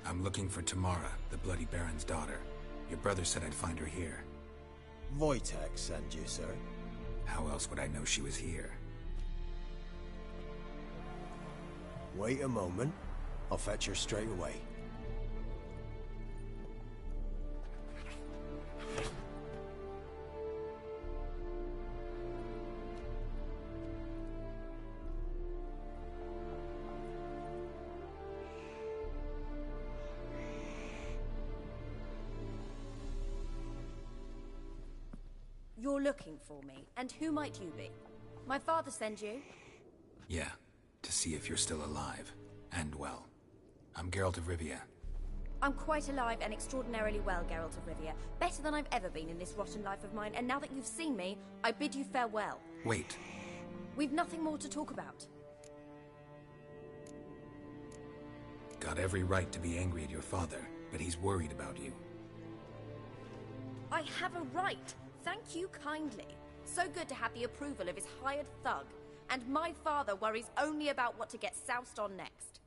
I'm looking for Tamara, the Bloody Baron's daughter. Your brother said I'd find her here. Wojtek sent you, sir. How else would I know she was here? Wait a moment. I'll fetch her straight away. You're looking for me, and who might you be? My father sent you? Yeah, to see if you're still alive. And well. I'm Geralt of Rivia. I'm quite alive and extraordinarily well, Geralt of Rivia. Better than I've ever been in this rotten life of mine, and now that you've seen me, I bid you farewell. Wait. We've nothing more to talk about. Got every right to be angry at your father, but he's worried about you. I have a right. Thank you kindly. So good to have the approval of his hired thug. And my father worries only about what to get soused on next.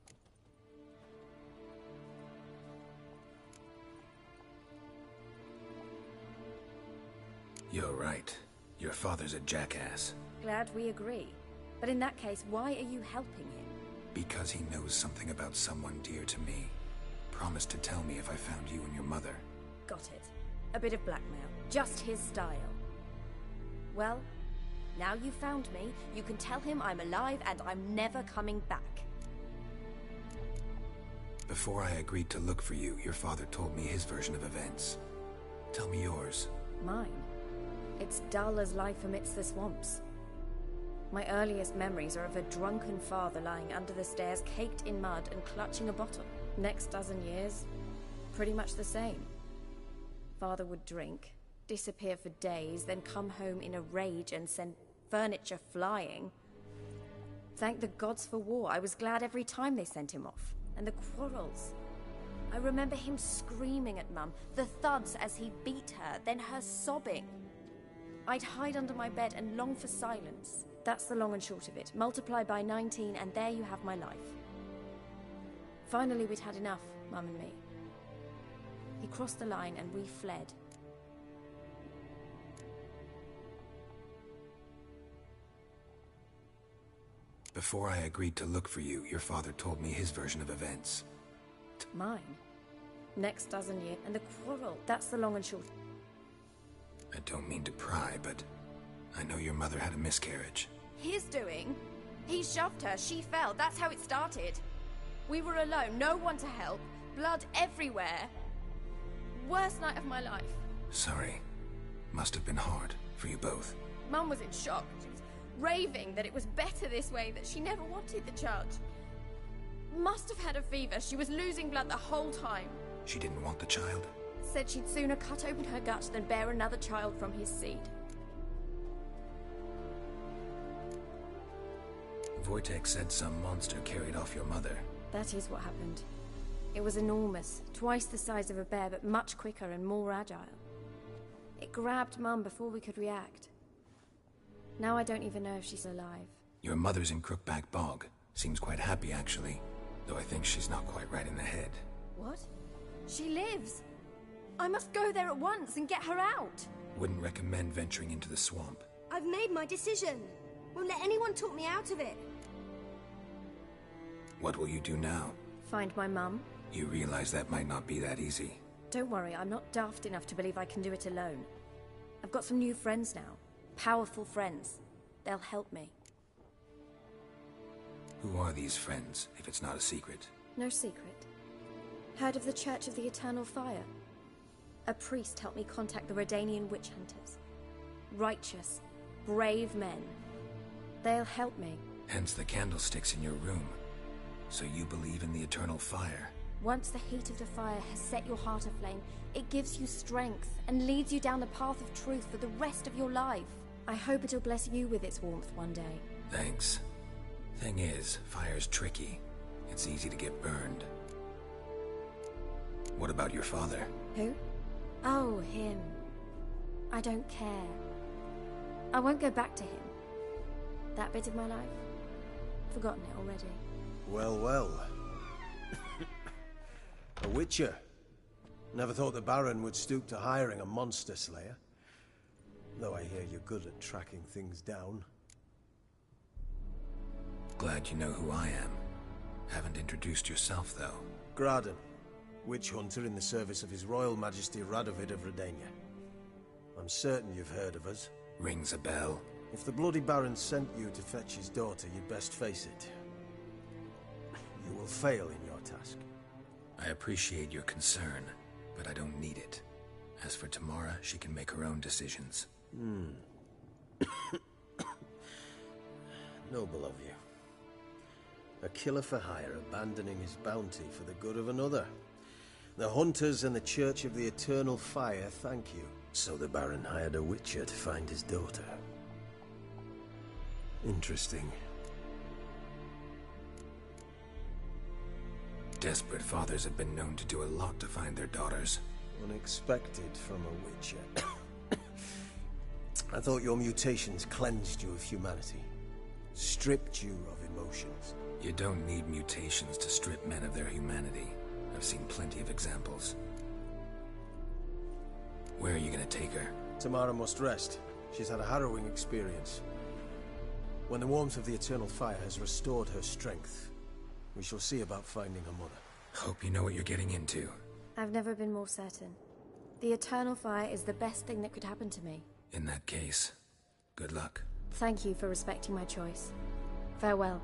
You're right. Your father's a jackass. Glad we agree. But in that case, why are you helping him? Because he knows something about someone dear to me. Promised to tell me if I found you and your mother. Got it. A bit of blackmail. Just his style. Well, now you've found me, you can tell him I'm alive and I'm never coming back. Before I agreed to look for you, your father told me his version of events. Tell me yours. Mine? It's dull as life amidst the swamps. My earliest memories are of a drunken father lying under the stairs, caked in mud and clutching a bottle. Next dozen years, pretty much the same. Father would drink, disappear for days, then come home in a rage and send furniture flying. Thank the gods for war. I was glad every time they sent him off. And the quarrels. I remember him screaming at Mum, the thuds as he beat her, then her sobbing. I'd hide under my bed and long for silence. That's the long and short of it. Multiply by 19 and there you have my life. Finally we'd had enough, Mum and me. He crossed the line and we fled. Before I agreed to look for you, your father told me his version of events. Mine? Next dozen years, and the quarrel. That's the long and short. I don't mean to pry, but I know your mother had a miscarriage. His doing? He shoved her, she fell, that's how it started. We were alone, no one to help, blood everywhere. Worst night of my life. Sorry. Must have been hard for you both. Mum was in shock. She was raving that it was better this way, that she never wanted the child. Must have had a fever. She was losing blood the whole time. She didn't want the child? Said she'd sooner cut open her gut than bear another child from his seed. Wojtek said some monster carried off your mother. That is what happened. It was enormous, twice the size of a bear, but much quicker and more agile. It grabbed Mum before we could react. Now I don't even know if she's alive. Your mother's in Crookback Bog. Seems quite happy, actually. Though I think she's not quite right in the head. What? She lives! I must go there at once and get her out! Wouldn't recommend venturing into the swamp. I've made my decision. Won't let anyone talk me out of it. What will you do now? Find my mum. You realize that might not be that easy. Don't worry, I'm not daft enough to believe I can do it alone. I've got some new friends now. Powerful friends. They'll help me. Who are these friends, if it's not a secret? No secret. Heard of the Church of the Eternal Fire? A priest helped me contact the Redanian witch hunters. Righteous, brave men. They'll help me. Hence the candlesticks in your room. So you believe in the eternal fire? Once the heat of the fire has set your heart aflame, it gives you strength and leads you down the path of truth for the rest of your life. I hope it'll bless you with its warmth one day. Thanks. Thing is, fire's tricky. It's easy to get burned. What about your father? Who? Oh, him. I don't care. I won't go back to him. That bit of my life? Forgotten it already. Well, well. A witcher. Never thought the Baron would stoop to hiring a monster slayer. Though I hear you're good at tracking things down. Glad you know who I am. Haven't introduced yourself, though. Graden, witch hunter in the service of His Royal Majesty Radovid of Redania. I'm certain you've heard of us. Rings a bell. If the Bloody Baron sent you to fetch his daughter, you'd best face it. You will fail in your task. I appreciate your concern, but I don't need it. As for Tamara, she can make her own decisions. Noble of you. A killer for hire abandoning his bounty for the good of another. The Hunters and the Church of the Eternal Fire thank you. So the Baron hired a witcher to find his daughter. Interesting. Desperate fathers have been known to do a lot to find their daughters. Unexpected from a witcher. I thought your mutations cleansed you of humanity. Stripped you of emotions. You don't need mutations to strip men of their humanity. I've seen plenty of examples. Where are you gonna take her? Tamara must rest. She's had a harrowing experience. When the warmth of the Eternal Fire has restored her strength, we shall see about finding her mother. Hope you know what you're getting into. I've never been more certain. The Eternal Fire is the best thing that could happen to me. In that case, good luck. Thank you for respecting my choice. Farewell.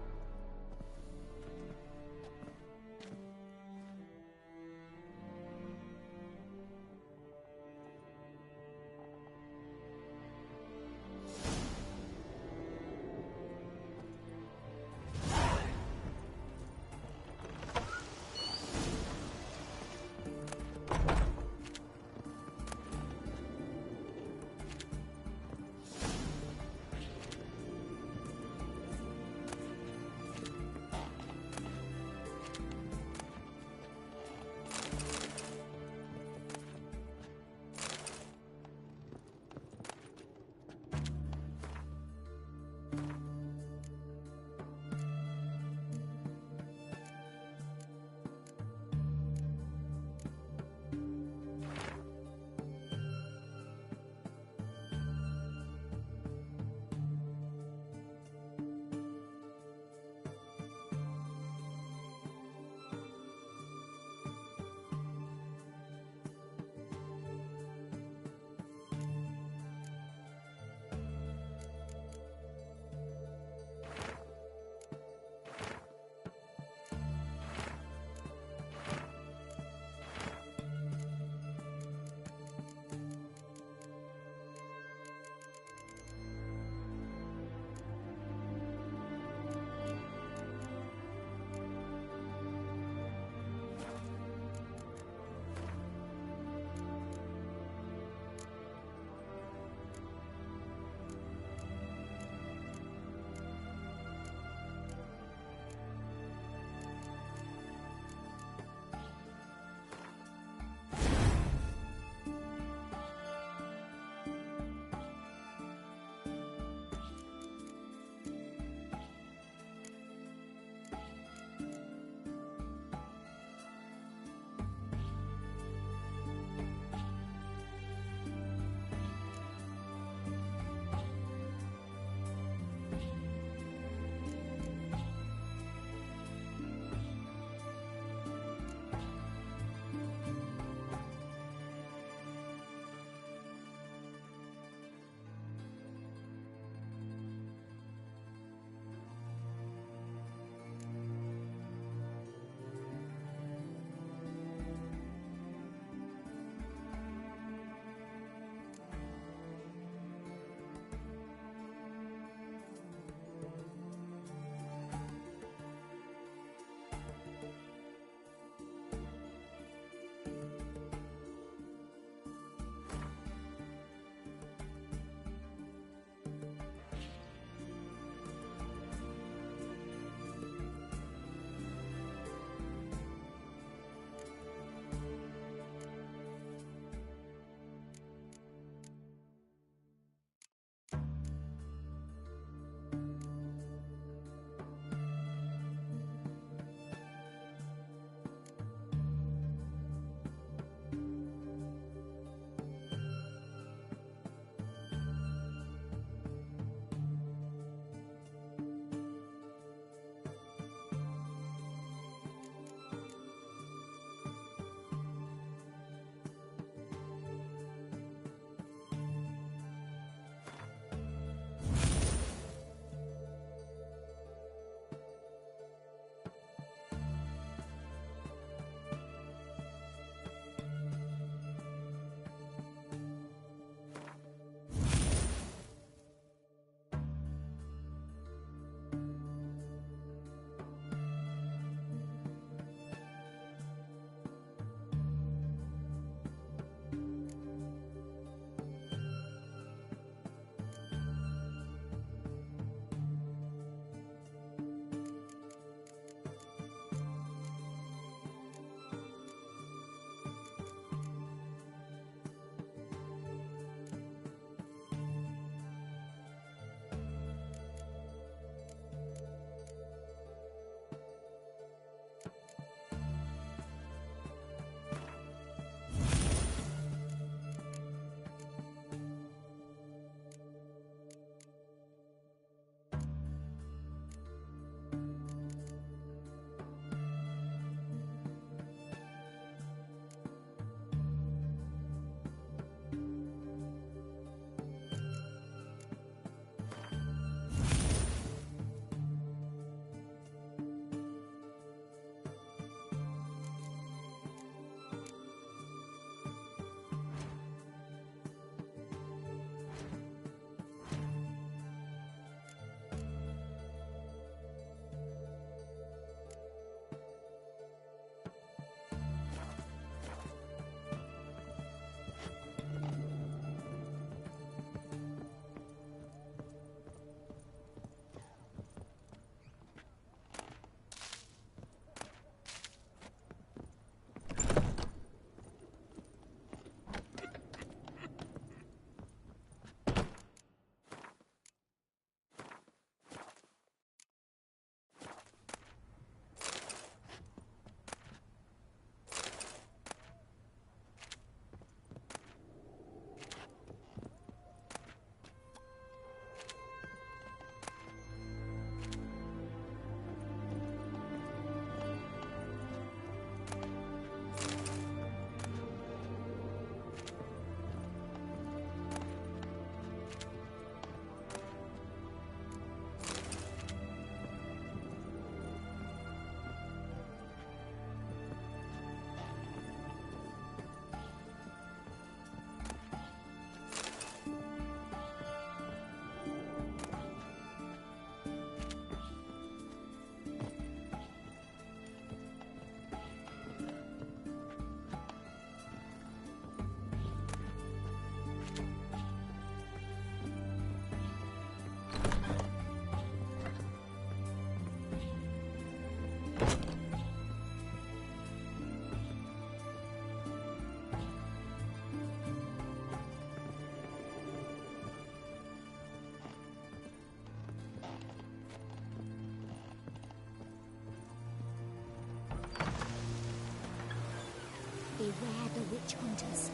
witch hunters.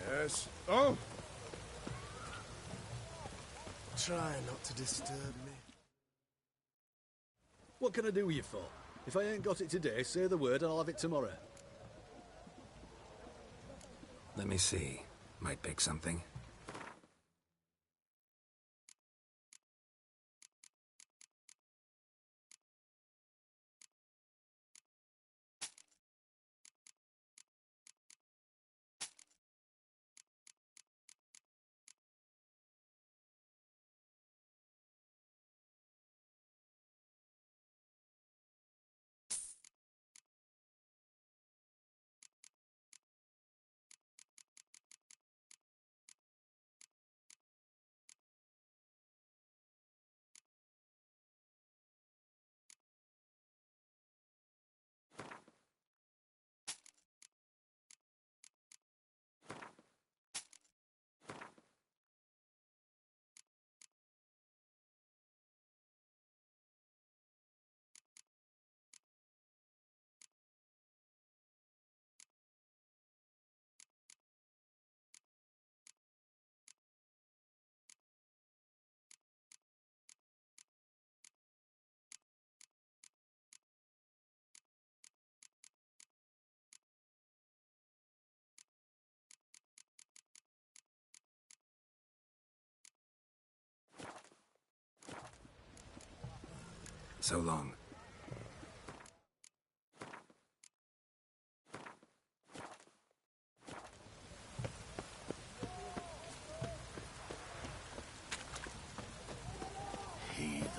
Yes. Oh! Try not to disturb me. What can I do with you for? If I ain't got it today, say the word and I'll have it tomorrow. Let me see. Might pick something. So long. Heathen.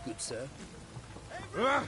Good, sir. Ah!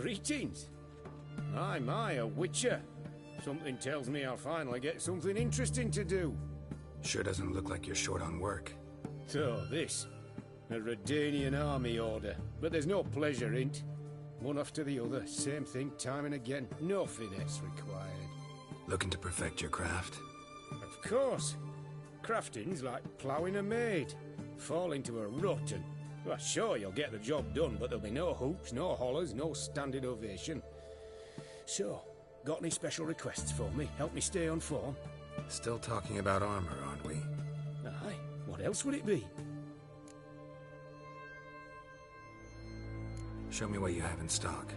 Greetings. My, a witcher. Something tells me I'll finally get something interesting to do. Sure doesn't look like you're short on work. So, this. A Redanian army order. But there's no pleasure in't. One after the other, same thing time and again. No finesse required. Looking to perfect your craft? Of course. Crafting's like ploughing a maid. Fall into a rut and... Well, sure, you'll get the job done, but there'll be no hoops, no hollers, no standing ovation. So, got any special requests for me? Help me stay on form? Still talking about armor, aren't we? Aye. What else would it be? Show me what you have in stock.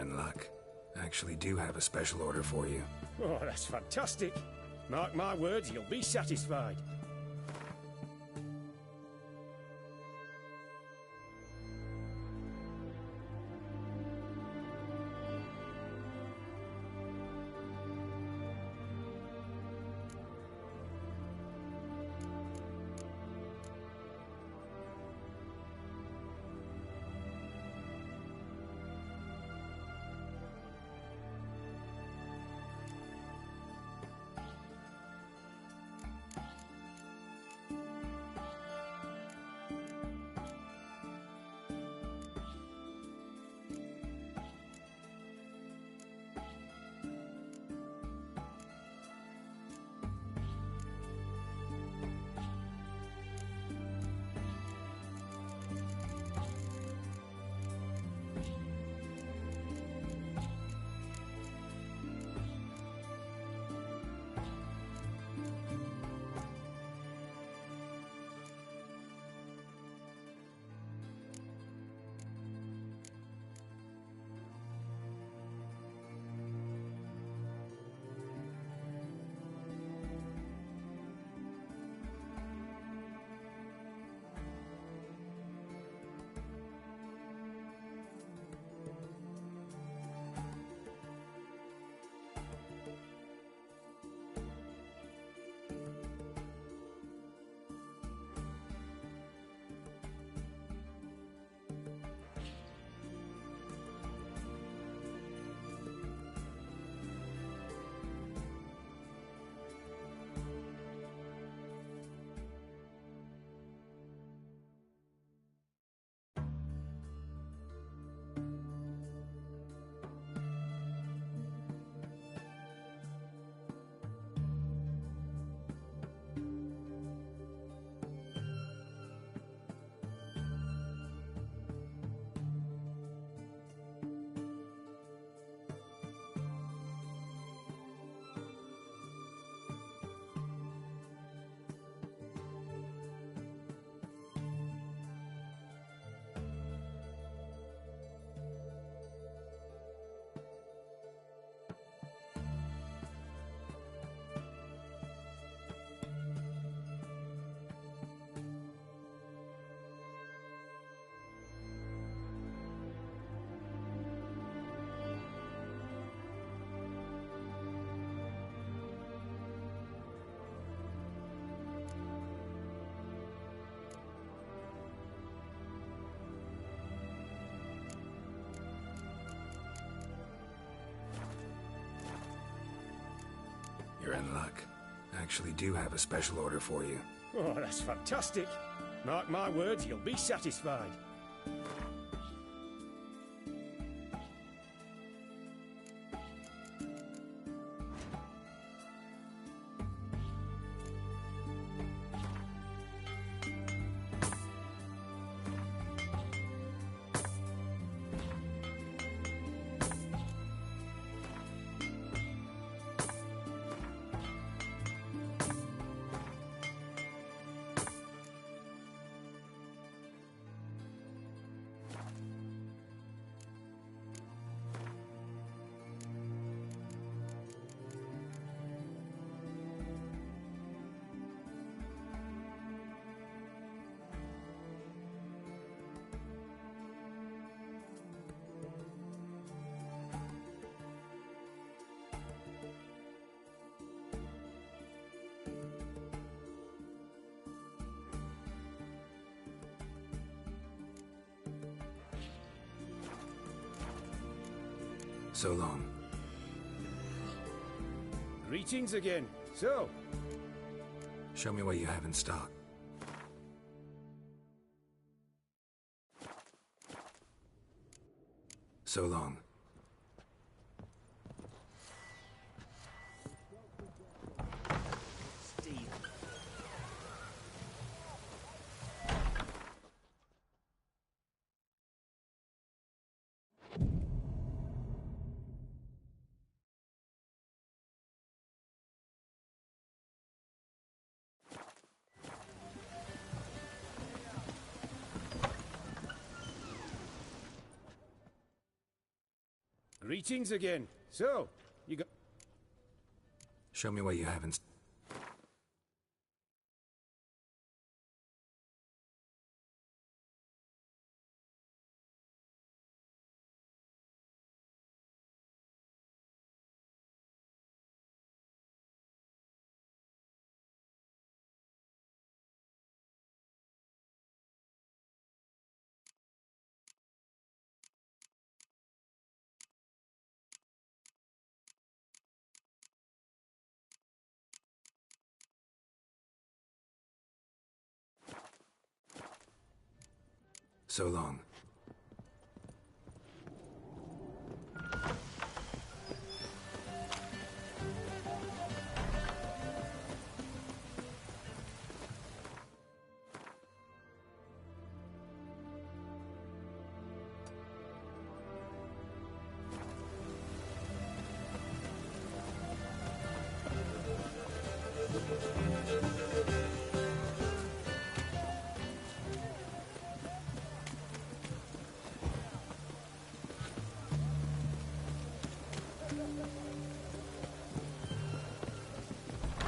in luck. I actually do have a special order for you. Oh, that's fantastic. Mark my words, you'll be satisfied. You're in luck. I actually do have a special order for you. Oh, that's fantastic. Mark my words, you'll be satisfied. So long. Greetings again. So, Show me what you have in stock. So long. Greetings again. So, you got... Show me what you haven't... So long.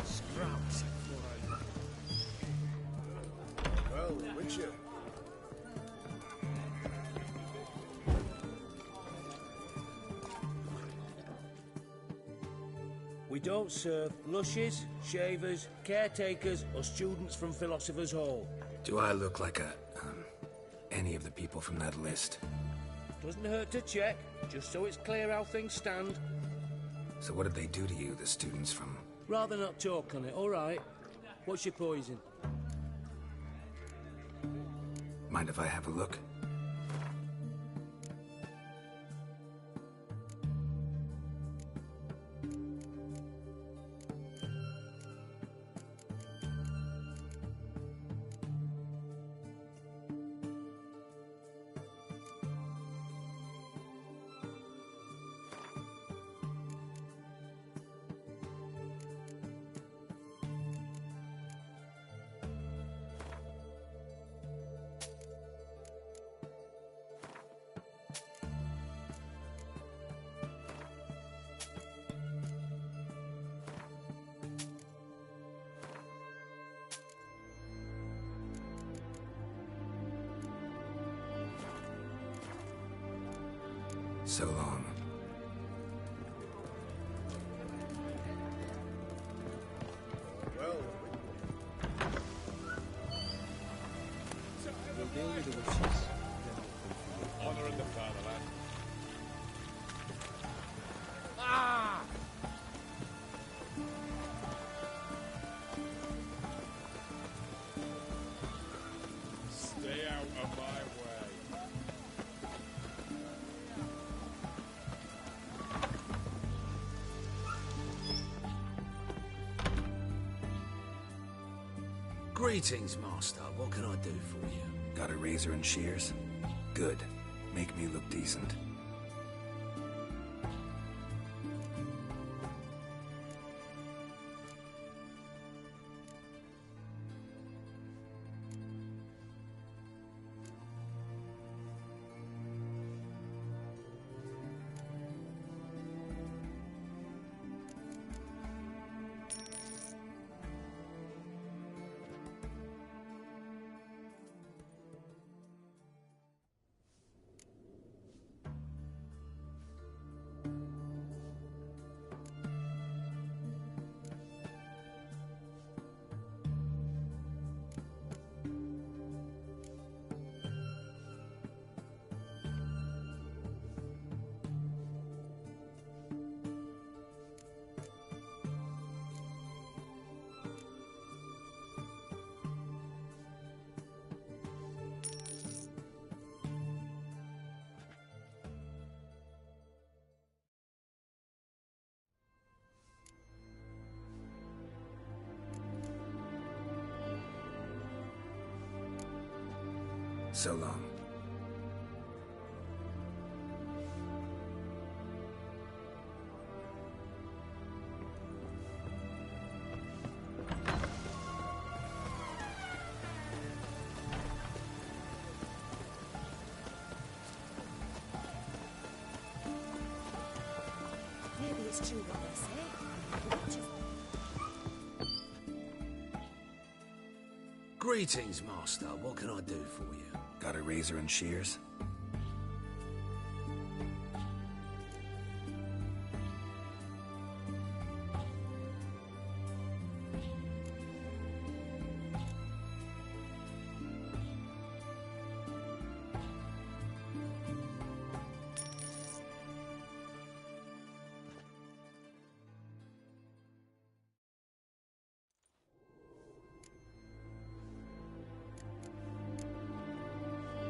Scraps. Well, Witcher. We don't serve lushes, shavers, caretakers, or students from Philosopher's Hall. Do I look like any of the people from that list? Doesn't hurt to check, just so it's clear how things stand. So what did they do to you, the students from... Rather not talk on it, all right? What's your poison? Mind if I have a look? So long. Well, We'll deal with the witches. honor in the fatherland. Stay out of my way. Greetings, Master. What can I do for you? Got a razor and shears? Good. Make me look decent. So long. Maybe it's true what they say. The witches... Greetings, Master. What can I do for you? Got a razor and shears?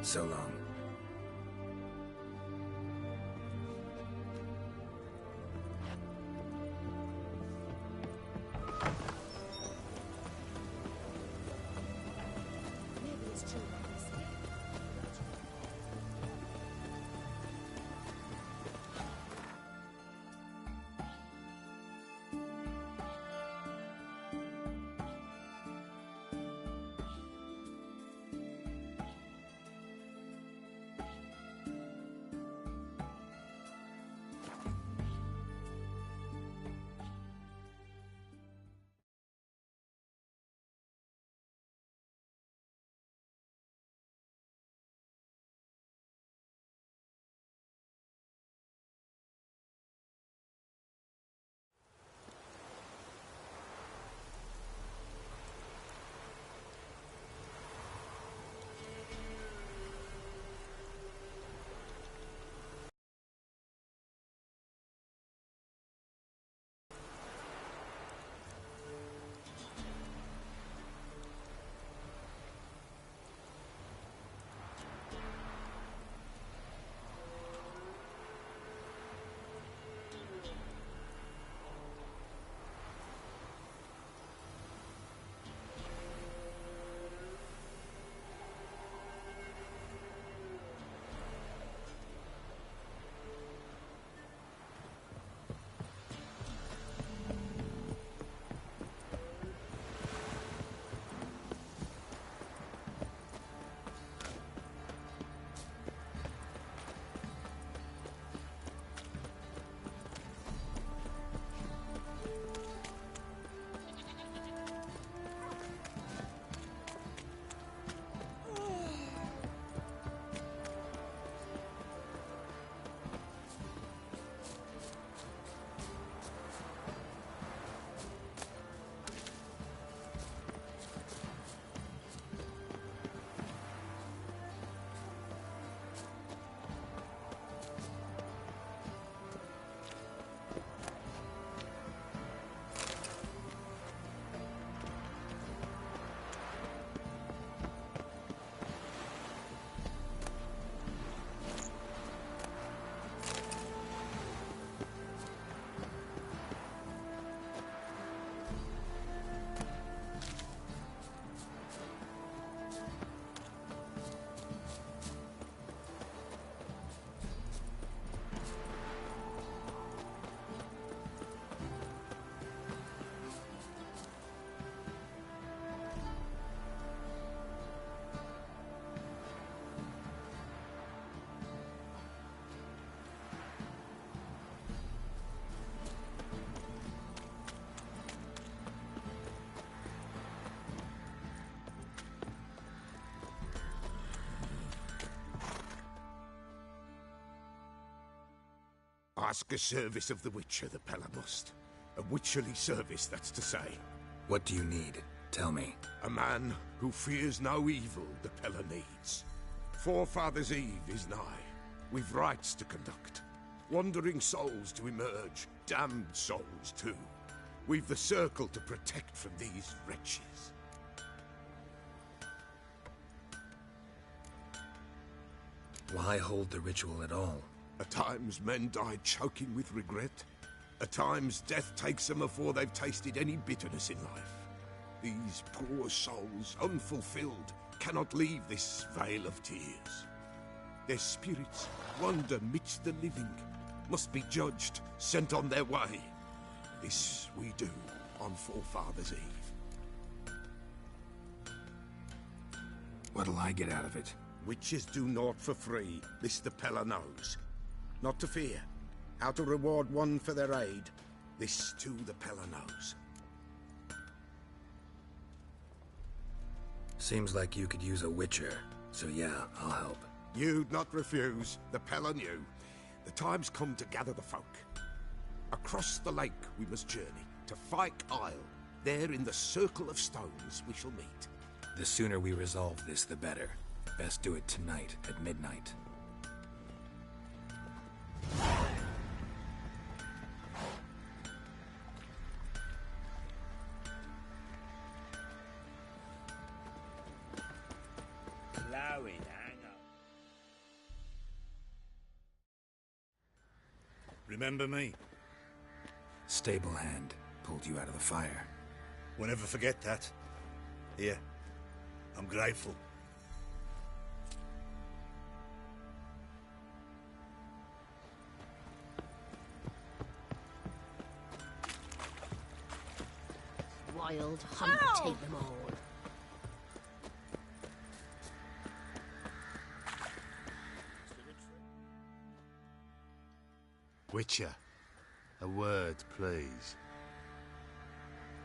So long. Maybe it's true what they say. Ask a service of the Witcher, the Pella must. A witcherly service, that's to say. What do you need? Tell me. A man who fears no evil the Pella needs. Forefathers' Eve is nigh. We've rites to conduct. Wandering souls to emerge, damned souls too. We've the circle to protect from these wretches. Why hold the ritual at all? At times men die choking with regret. At times death takes them before they've tasted any bitterness in life. These poor souls, unfulfilled, cannot leave this vale of tears. Their spirits wander midst the living, must be judged, sent on their way. This we do on Forefathers' Eve. What'll I get out of it? Witches do naught for free, this the Pella knows. Not to fear. how to reward one for their aid. This too the Peller knows. Seems like you could use a witcher, so yeah, I'll help. You'd not refuse. The Peller knew. The time's come to gather the folk. Across the lake we must journey, to Fyke Isle. There in the Circle of Stones we shall meet. The sooner we resolve this, the better. Best do it tonight, at midnight. Plowing, hang up. Remember me? Stable hand pulled you out of the fire. We'll never forget that. Here, I'm grateful. Wild hunt take them all. Witcher, a word, please.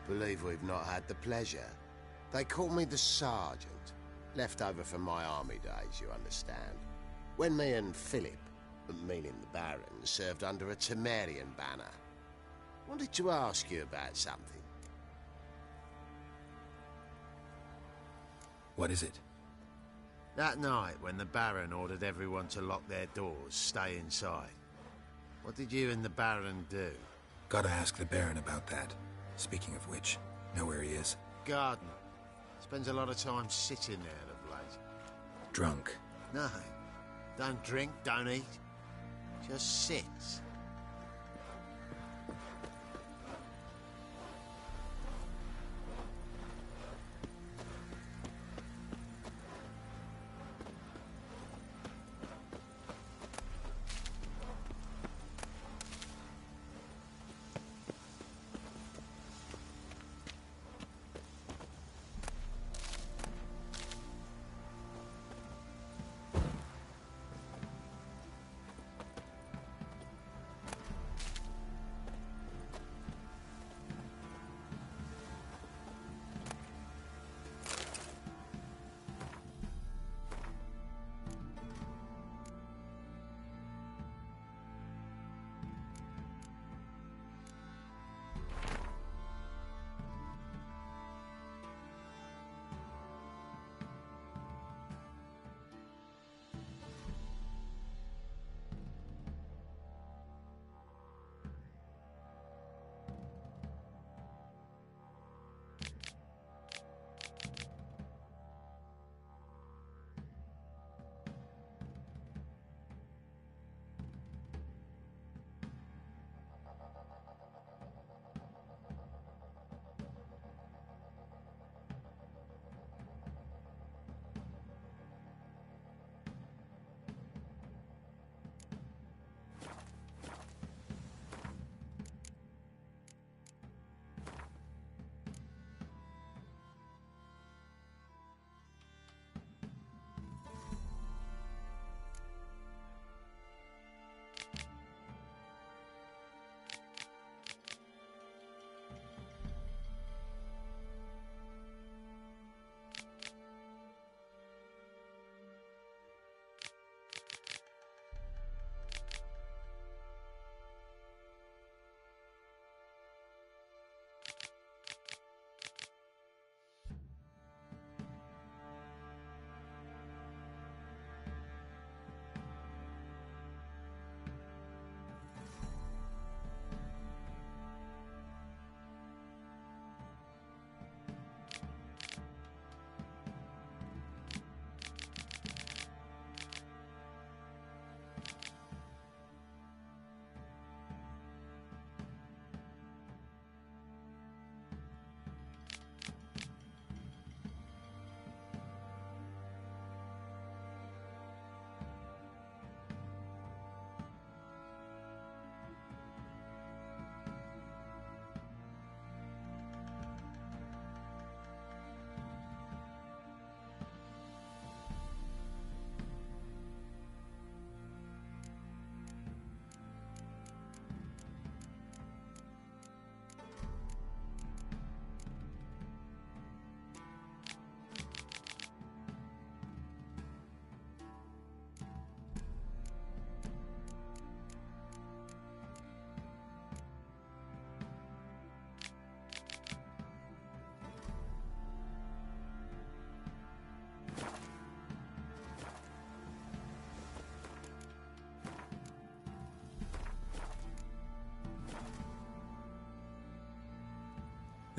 Believe we've not had the pleasure. They call me the Sergeant. Left over from my army days, you understand. When me and Philip, meaning the Baron, served under a Temerian banner. Wanted to ask you about something. What is it? That night when the Baron ordered everyone to lock their doors, stay inside. What did you and the Baron do? Gotta ask the Baron about that. Speaking of which, know where he is? Garden. Spends a lot of time sitting there of late. Drunk. No. Don't drink, don't eat. Just sits.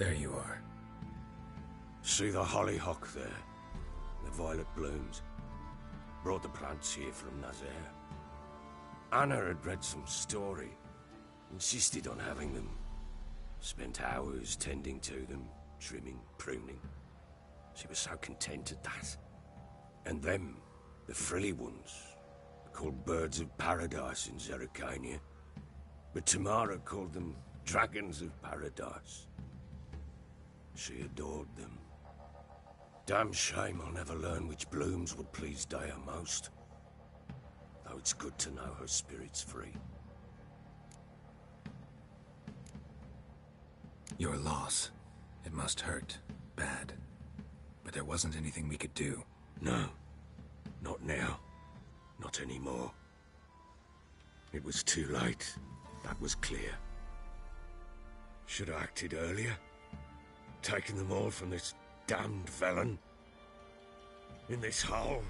There you are. See the hollyhock there? The violet blooms. Brought the plants here from Nazaire. Anna had read some story. Insisted on having them. Spent hours tending to them, trimming, pruning. She was so content at that. And them, the frilly ones, called birds of paradise in Zerrikania. But Tamara called them dragons of paradise. She adored them. Damn shame I'll never learn which blooms would please Dea most. Though it's good to know her spirit's free. Your loss. It must hurt. Bad. But there wasn't anything we could do. No. Not now. Not anymore. It was too late. That was clear. Should have acted earlier. Taken them all from this damned felon. In this hole.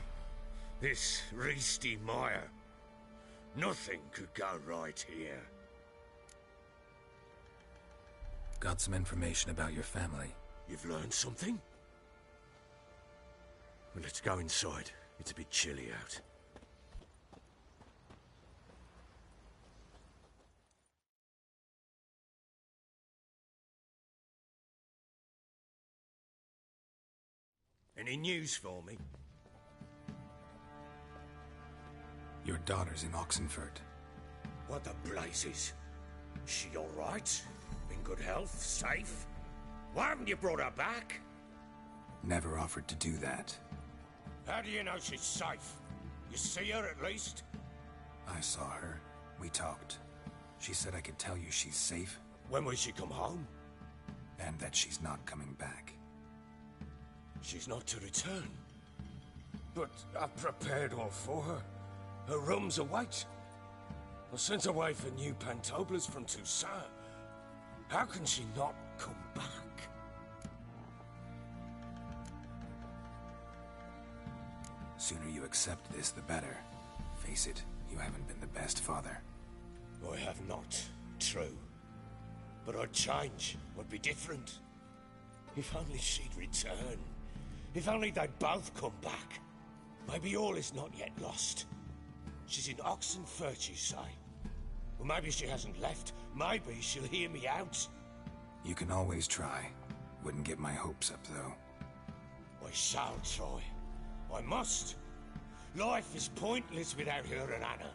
This Reesty mire. Nothing could go right here. Got some information about your family. You've learned something? Well, let's go inside. It's a bit chilly out. Any news for me? Your daughter's in Oxenfurt. What the blazes? She all right? In good health? Safe? Why haven't you brought her back? Never offered to do that. How do you know she's safe? You see her at least? I saw her. We talked. She said I could tell you she's safe. When will she come home? And that she's not coming back. She's not to return. But I've prepared all for her. Her rooms await. I sent away for new Pantoblas from Toussaint. How can she not come back? Sooner you accept this, the better. Face it, you haven't been the best father. I have not. True. But I'd change. I'd be different. If only she'd return. If only they'd both come back. Maybe all is not yet lost. She's in Oxenfurt, you say? Well, maybe she hasn't left. Maybe she'll hear me out. You can always try. Wouldn't get my hopes up, though. I shall try. I must. Life is pointless without her and Anna.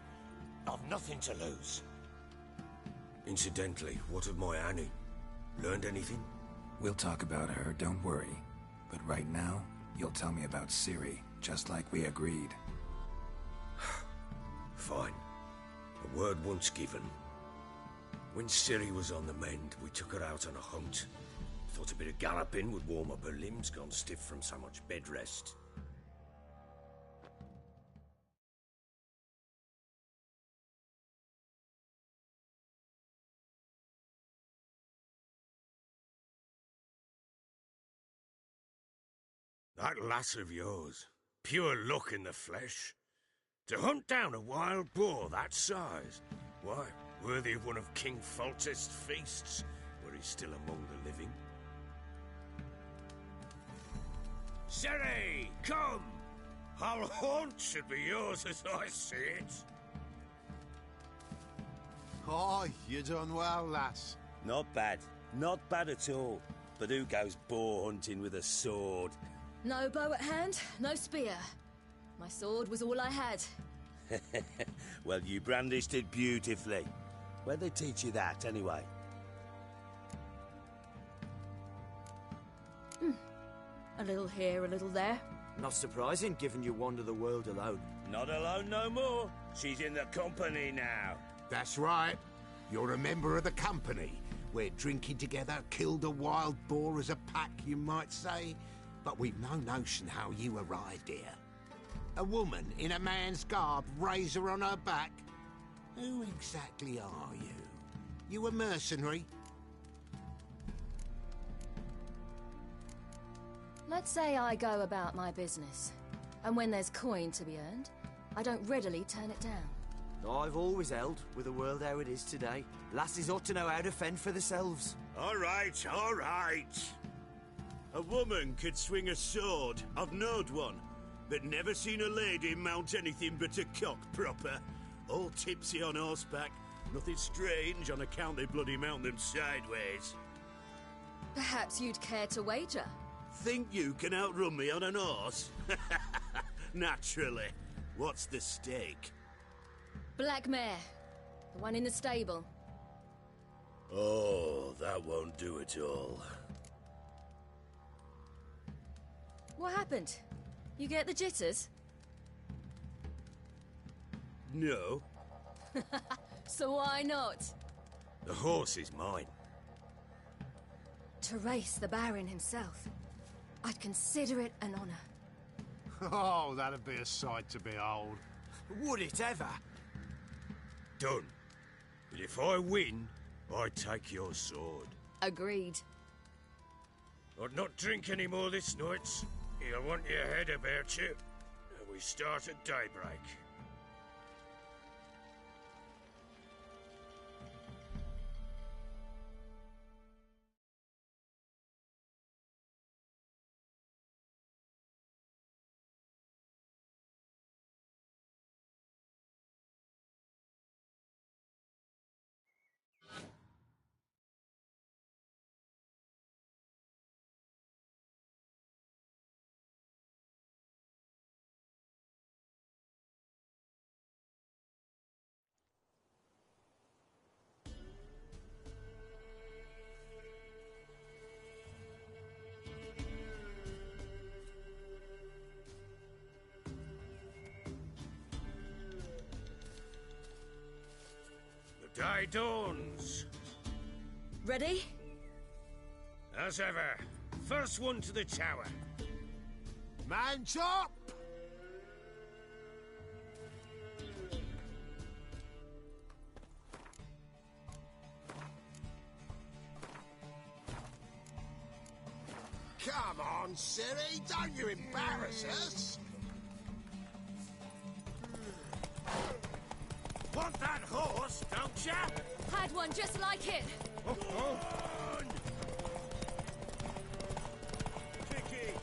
I've nothing to lose. Incidentally, what of my Annie? Learned anything? We'll talk about her, don't worry. But right now, you'll tell me about Ciri, just like we agreed. Fine. A word once given. When Ciri was on the mend, we took her out on a hunt. Thought a bit of galloping would warm up her limbs, gone stiff from so much bed rest. That lass of yours, pure luck in the flesh. To hunt down a wild boar that size, why, worthy of one of King Foltest's feasts, where he's still among the living. Ciri, come! Our haunt should be yours as I see it. Oh, you done well, lass. Not bad. Not bad at all. But who goes boar hunting with a sword? No bow at hand, no spear. My sword was all I had. Well, you brandished it beautifully. Where'd they teach you that, anyway? A little here, a little there. Not surprising, given you wander the world alone. Not alone no more. She's in the company now. That's right. You're a member of the company. We're drinking together, killed a wild boar as a pack, you might say. But we've no notion how you arrived here. A woman in a man's garb, razor on her back. Who exactly are you? You a mercenary? Let's say I go about my business. And when there's coin to be earned, I don't readily turn it down. I've always held, with the world how it is today, lasses ought to know how to fend for themselves. All right, all right. A woman could swing a sword. I've knowed one, but never seen a lady mount anything but a cock proper. All tipsy on horseback. Nothing strange on account they bloody mount them sideways. Perhaps you'd care to wager? Think you can outrun me on an horse? Naturally. What's the stake? Black mare. The one in the stable. Oh, that won't do it all. What happened? You get the jitters? No. So why not? The horse is mine. To race the Baron himself. I'd consider it an honor. Oh, that'd be a sight to behold. Would it ever? Done. But if I win, I take your sword. Agreed. I'd not drink any more this night. You'll want your head about you. And we start at daybreak. Day dawns. Ready? As ever. First one to the tower. Man chop! Come on, Ciri, don't you embarrass us! Want that horse, don't ya? Had one just like it. Kick it.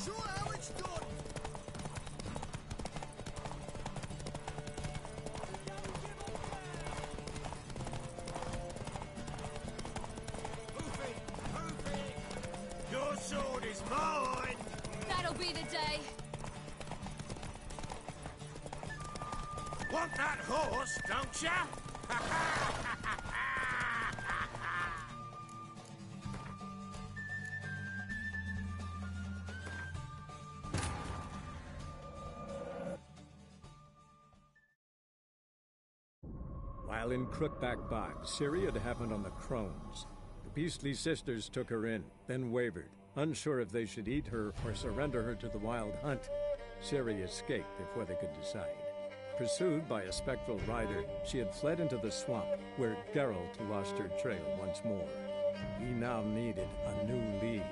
Show how it's done! Your sword is mine. That'll be the day. Want that horse, don't ya? While in Crookback Bog, Ciri had happened on the Crones. The beastly sisters took her in, then wavered, unsure if they should eat her or surrender her to the Wild Hunt. Ciri escaped before they could decide. Pursued by a spectral rider, she had fled into the swamp, where Geralt lost her trail once more. He now needed a new lead.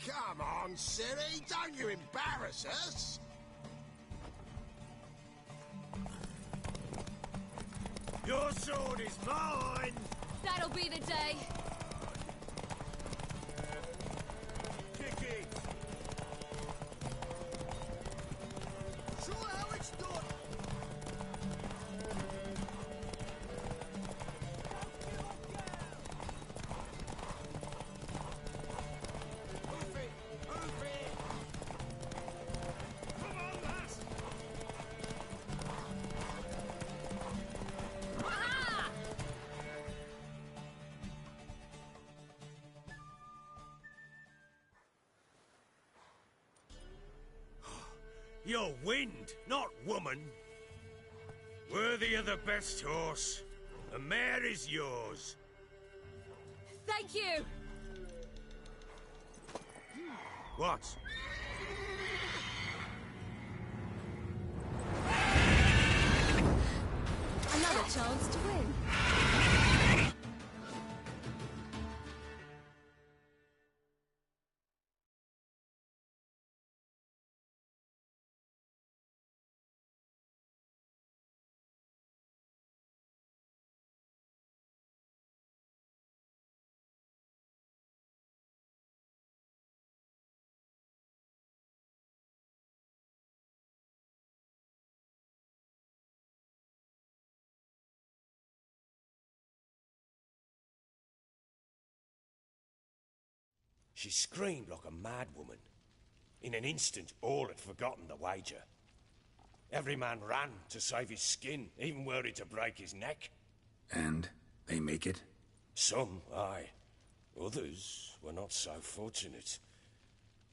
Come on, Ciri, don't you embarrass us! Your sword is mine. That'll be the day. Kick it. Show how it's done! You're wind, not woman. Worthy of the best horse. The mare is yours. Thank you! What? Another chance to win. She screamed like a mad woman. In an instant, all had forgotten the wager. Every man ran to save his skin, even were it to break his neck. And they make it? Some, aye. Others were not so fortunate.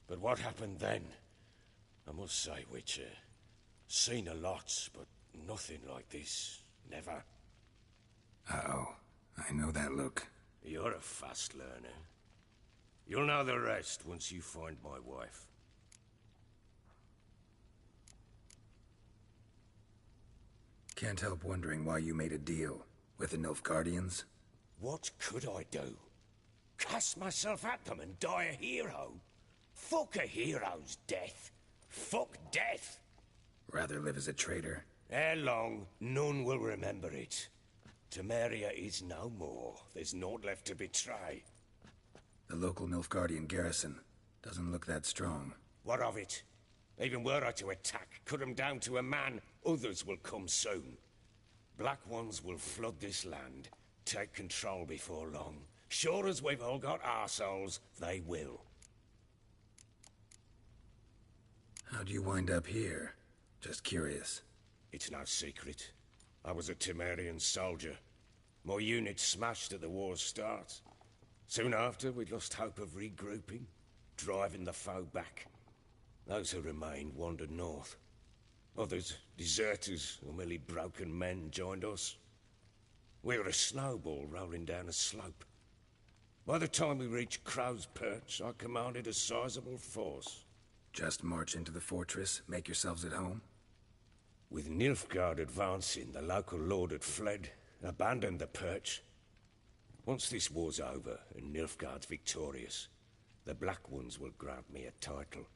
But what happened then? I must say, Witcher, seen a lot, but nothing like this. Never. Uh-oh. I know that look. You're a fast learner. You'll know the rest once you find my wife. Can't help wondering why you made a deal with the Nilfgaardians. What could I do? Cast myself at them and die a hero? Fuck a hero's death. Fuck death. Rather live as a traitor. Ere long, none will remember it. Temeria is no more. There's naught left to betray. The local Nilfgaardian garrison doesn't look that strong. What of it? Even were I to attack, cut them down to a man, others will come soon. Black Ones will flood this land, take control before long. Sure as we've all got arseholes, they will. How'd you wind up here? Just curious. It's no secret. I was a Temerian soldier. My unit smashed at the war's start. Soon after, we'd lost hope of regrouping, driving the foe back. Those who remained wandered north. Others, deserters or merely broken men, joined us. We were a snowball rolling down a slope. By the time we reached Crow's Perch, I commanded a sizable force. Just march into the fortress, make yourselves at home? With Nilfgaard advancing, the local lord had fled, abandoned the Perch. Once this war's over and Nilfgaard's victorious, the Black Ones will grant me a title.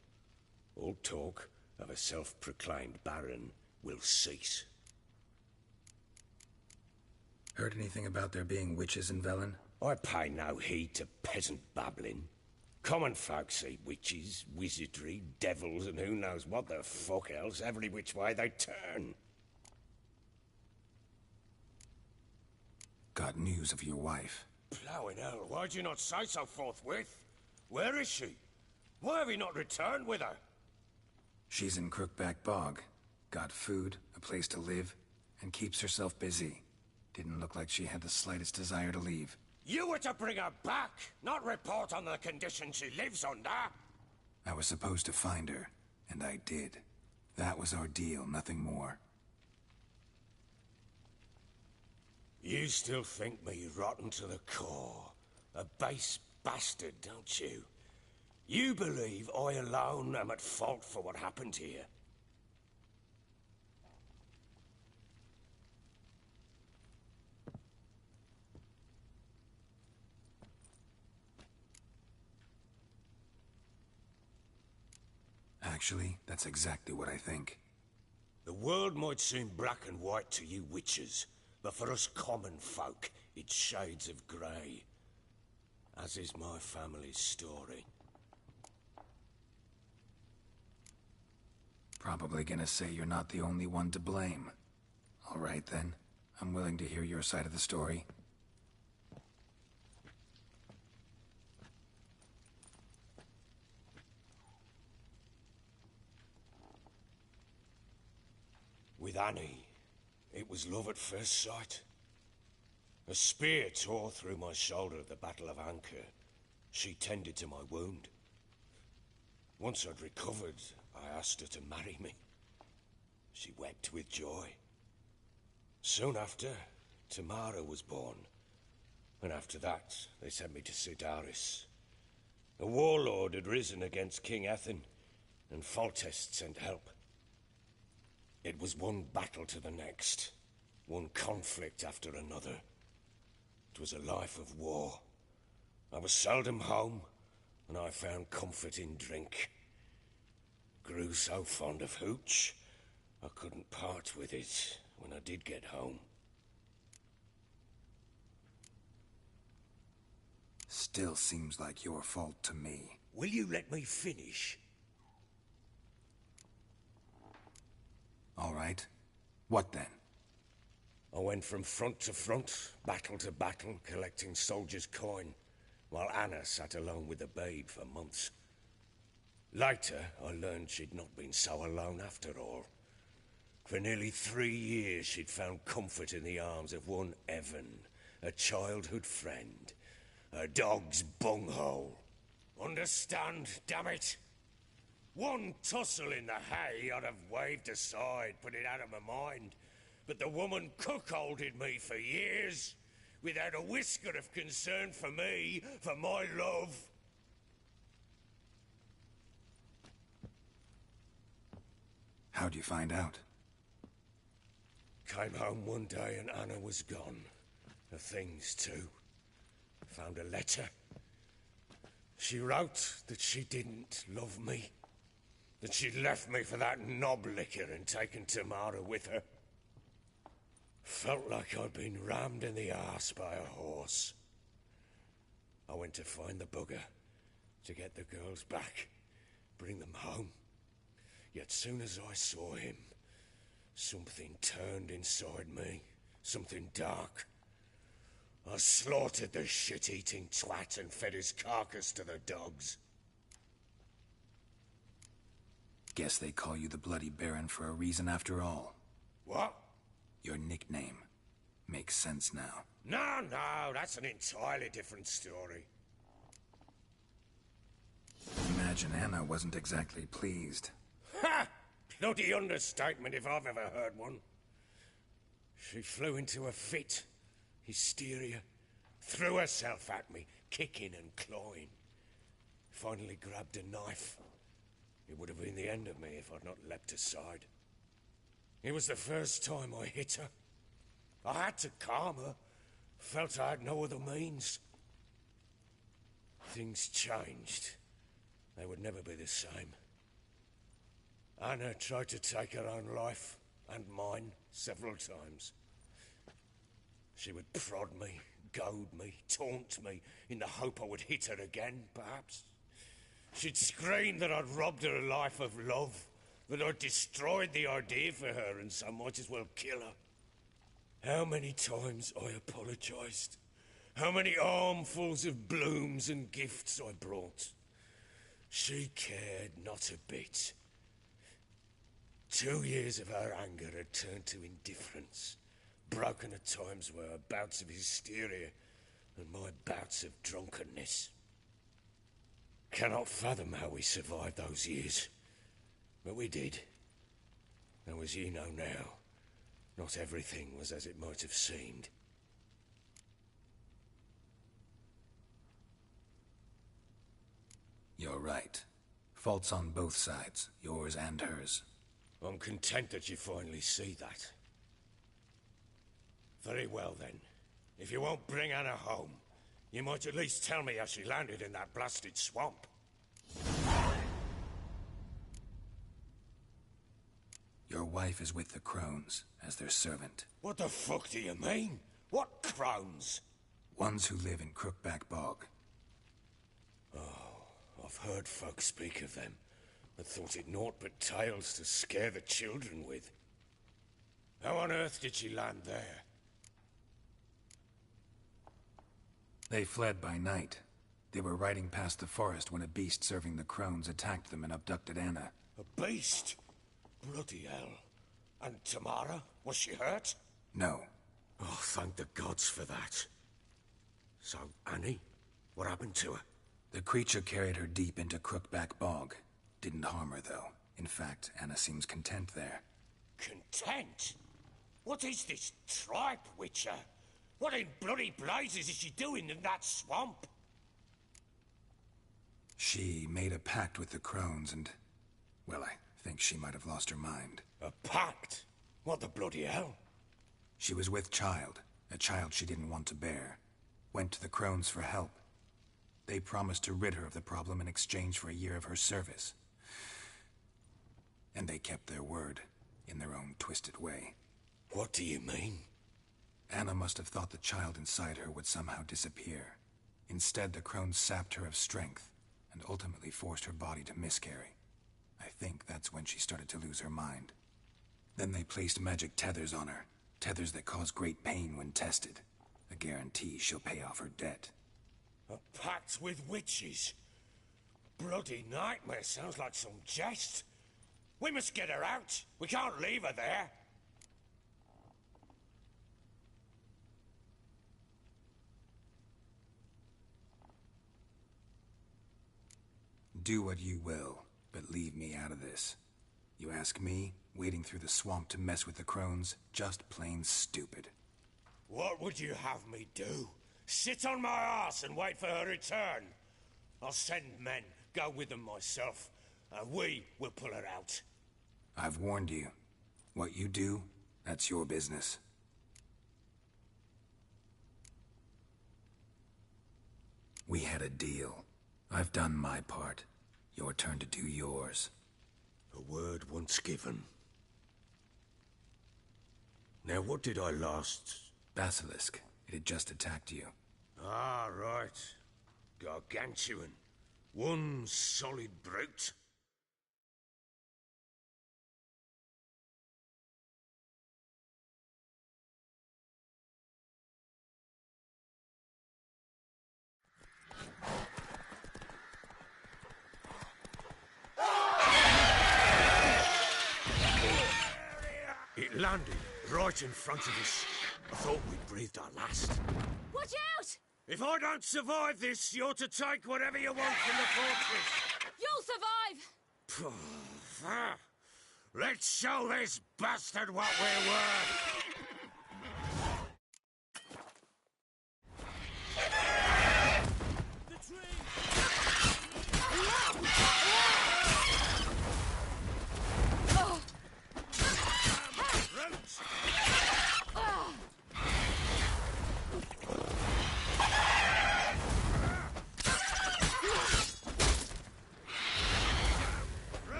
All talk of a self-proclaimed baron will cease. Heard anything about there being witches in Velen? I pay no heed to peasant babbling. Common folk see witches, wizardry, devils, and who knows what the fuck else every which way they turn. Got news of your wife. Plowing hell, why'd you not say so forthwith? Where is she? Why have you not returned with her? She's in Crookback Bog. Got food, a place to live, and keeps herself busy. Didn't look like she had the slightest desire to leave. You were to bring her back, not report on the conditions she lives under. I was supposed to find her, and I did. That was our deal, nothing more. You still think me rotten to the core. A base bastard, don't you? You believe I alone am at fault for what happened here. Actually, that's exactly what I think. The world might seem black and white to you witches, but for us common folk, it's shades of grey. As is my family's story. Probably gonna say you're not the only one to blame. All right then, I'm willing to hear your side of the story. With Annie, it was love at first sight. A spear tore through my shoulder at the Battle of Anchor. She tended to my wound. Once I'd recovered, I asked her to marry me. she wept with joy. Soon after, Tamara was born. And after that, they sent me to Sidaris. A warlord had risen against King Ethan, and Foltest sent help. It was one battle to the next, one conflict after another. It was a life of war. I was seldom home, and I found comfort in drink. Grew so fond of hooch, I couldn't part with it when I did get home. Still seems like your fault to me. Will you let me finish? All right. What then? I went from front to front, battle to battle, collecting soldiers' coin, while Anna sat alone with the babe for months. Later, I learned she'd not been so alone after all. For nearly 3 years, she'd found comfort in the arms of one Evan, a childhood friend. A dog's bunghole. Understand, damn it? One tussle in the hay I'd have waved aside, put it out of my mind. But the woman cuckolded me for years, without a whisker of concern for me, for my love. How'd you find out? Came home one day and Anna was gone. Her things too. Found a letter. She wrote that she didn't love me. That she'd left me for that knob licker and taken Tamara with her. Felt like I'd been rammed in the arse by a horse. I went to find the bugger, to get the girls back, bring them home. Yet soon as I saw him, something turned inside me, something dark. I slaughtered the shit-eating twat and fed his carcass to the dogs. Guess they call you the Bloody Baron for a reason after all. What? Your nickname. Makes sense now. No, that's an entirely different story. Imagine Anna wasn't exactly pleased. Ha! Bloody understatement if I've ever heard one. She flew into a fit. Hysteria. Threw herself at me, kicking and clawing. Finally grabbed a knife. It would have been the end of me if I'd not leapt aside. It was the first time I hit her. I had to calm her. Felt I had no other means. Things changed. They would never be the same. Anna tried to take her own life, and mine, several times. She would prod me, goad me, taunt me, in the hope I would hit her again, perhaps. She'd scream that I'd robbed her life of love, that I'd destroyed the idea for her, and so might as well kill her. How many times I apologized. How many armfuls of blooms and gifts I brought. She cared not a bit. 2 years of her anger had turned to indifference, broken at times by her bouts of hysteria and my bouts of drunkenness. Cannot fathom how we survived those years, but we did. Though as you know now, not everything was as it might have seemed. You're right. Faults on both sides, yours and hers. I'm content that you finally see that. Very well then. If you won't bring Anna home, you might at least tell me how she landed in that blasted swamp. Your wife is with the Crones, as their servant. What the fuck do you mean? What Crones? Ones who live in Crookback Bog. Oh, I've heard folk speak of them, but thought it naught but tales to scare the children with. How on earth did she land there? They fled by night. They were riding past the forest when a beast serving the Crones attacked them and abducted Anna. A beast? Bloody hell. And Tamara? Was she hurt? No. Oh, thank the gods for that. So, Annie? What happened to her? The creature carried her deep into Crookback Bog. Didn't harm her, though. In fact, Anna seems content there. Content? What is this tripe, Witcher? What in bloody blazes is she doing in that swamp? She made a pact with the crones and... well, I think she might have lost her mind. A pact? What the bloody hell? She was with child, a child she didn't want to bear. Went to the crones for help. They promised to rid her of the problem in exchange for a year of her service. And they kept their word, in their own twisted way. What do you mean? Anna must have thought the child inside her would somehow disappear. Instead, the crones sapped her of strength, and ultimately forced her body to miscarry. I think that's when she started to lose her mind. Then they placed magic tethers on her, tethers that cause great pain when tested. A guarantee she'll pay off her debt. A pact with witches? Bloody nightmare, sounds like some jest. We must get her out. We can't leave her there. Do what you will, but leave me out of this. You ask me, wading through the swamp to mess with the crones, just plain stupid. What would you have me do? Sit on my ass and wait for her return? I'll send men, go with them myself, and we will pull her out. I've warned you. What you do, that's your business. We had a deal. I've done my part. Your turn to do yours. A word once given. Now, what did I last... Basilisk. It had just attacked you. Ah, right. Gargantuan. One solid brute. It landed right in front of us. I thought we'd breathed our last. Watch out! If I don't survive this, you're to take whatever you want from the fortress. You'll survive! Let's show this bastard what we're worth!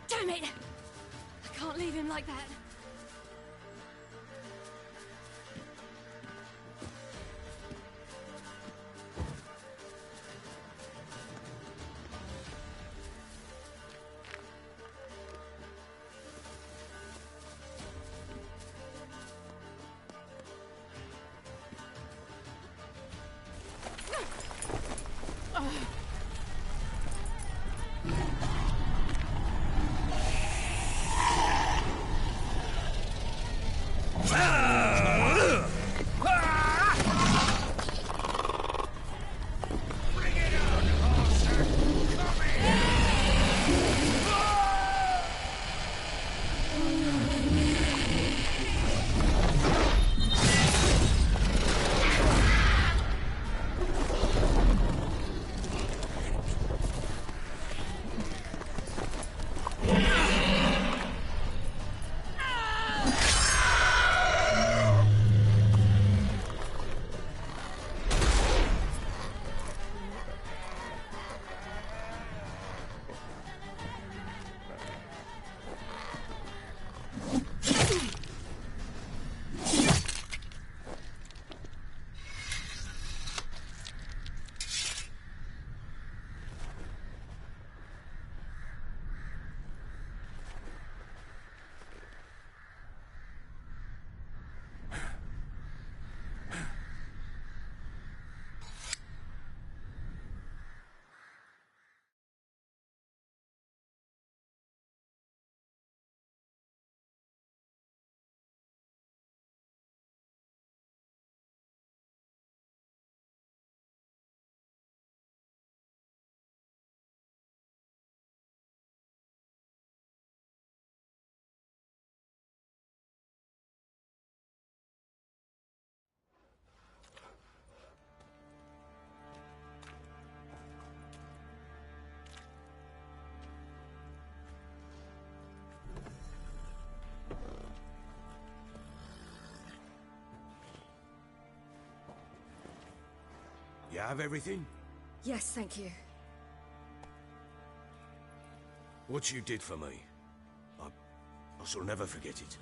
Damn it! I can't leave him like that. have everything? Yes, thank you. What you did for me, I shall never forget it.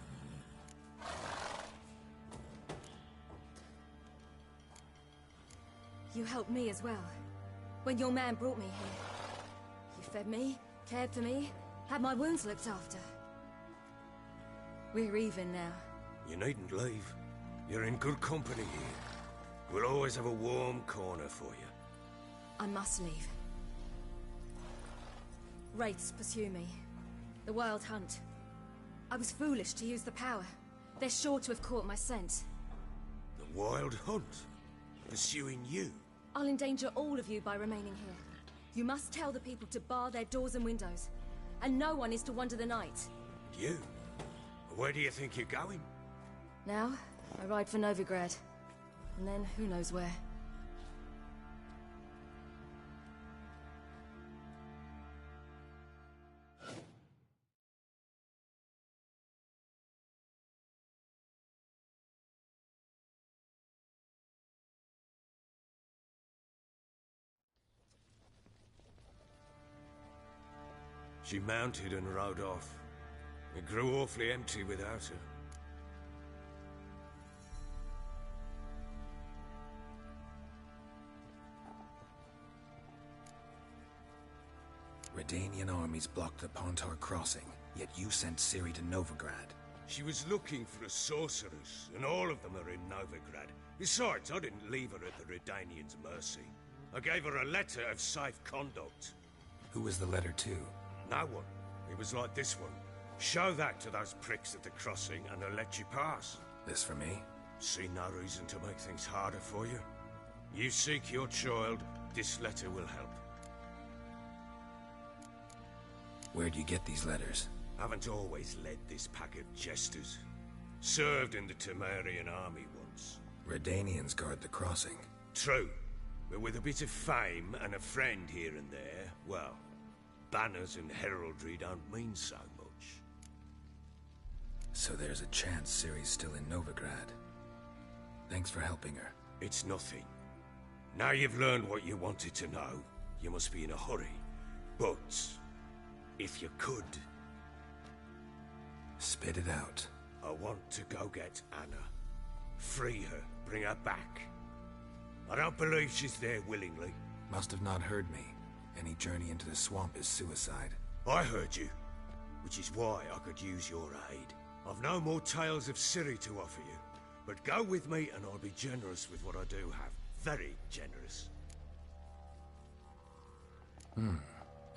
You helped me as well. When your man brought me here. You fed me, cared for me, had my wounds looked after. We're even now. You needn't leave. You're in good company here. We'll always have a warm corner for you. I must leave. Wraiths pursue me. The Wild Hunt. I was foolish to use the power. They're sure to have caught my scent. The Wild Hunt? Pursuing you? I'll endanger all of you by remaining here. You must tell the people to bar their doors and windows. And no one is to wander the night. You? Where do you think you're going? Now, I ride for Novigrad. And then, who knows where. She mounted and rode off. It grew awfully empty without her. Redanian armies blocked the Pontar crossing, yet you sent Ciri to Novigrad. She was looking for a sorceress, and all of them are in Novigrad. Besides, I didn't leave her at the Redanians' mercy. I gave her a letter of safe conduct. Who was the letter to? No one. It was like this one. Show that to those pricks at the crossing and they'll let you pass. This for me? See no reason to make things harder for you. You seek your child, this letter will help. Where'd you get these letters? Haven't always led this pack of jesters. Served in the Temerian army once. Redanians guard the crossing. True. But with a bit of fame and a friend here and there, well, banners and heraldry don't mean so much. So there's a chance Ciri's still in Novigrad. Thanks for helping her. It's nothing. Now you've learned what you wanted to know, you must be in a hurry. But, if you could... Spit it out. I want to go get Anna. Free her, bring her back. I don't believe she's there willingly. Must have not heard me. Any journey into the swamp is suicide. I heard you, which is why I could use your aid. I've no more tales of Ciri to offer you, but go with me and I'll be generous with what I do have. Very generous.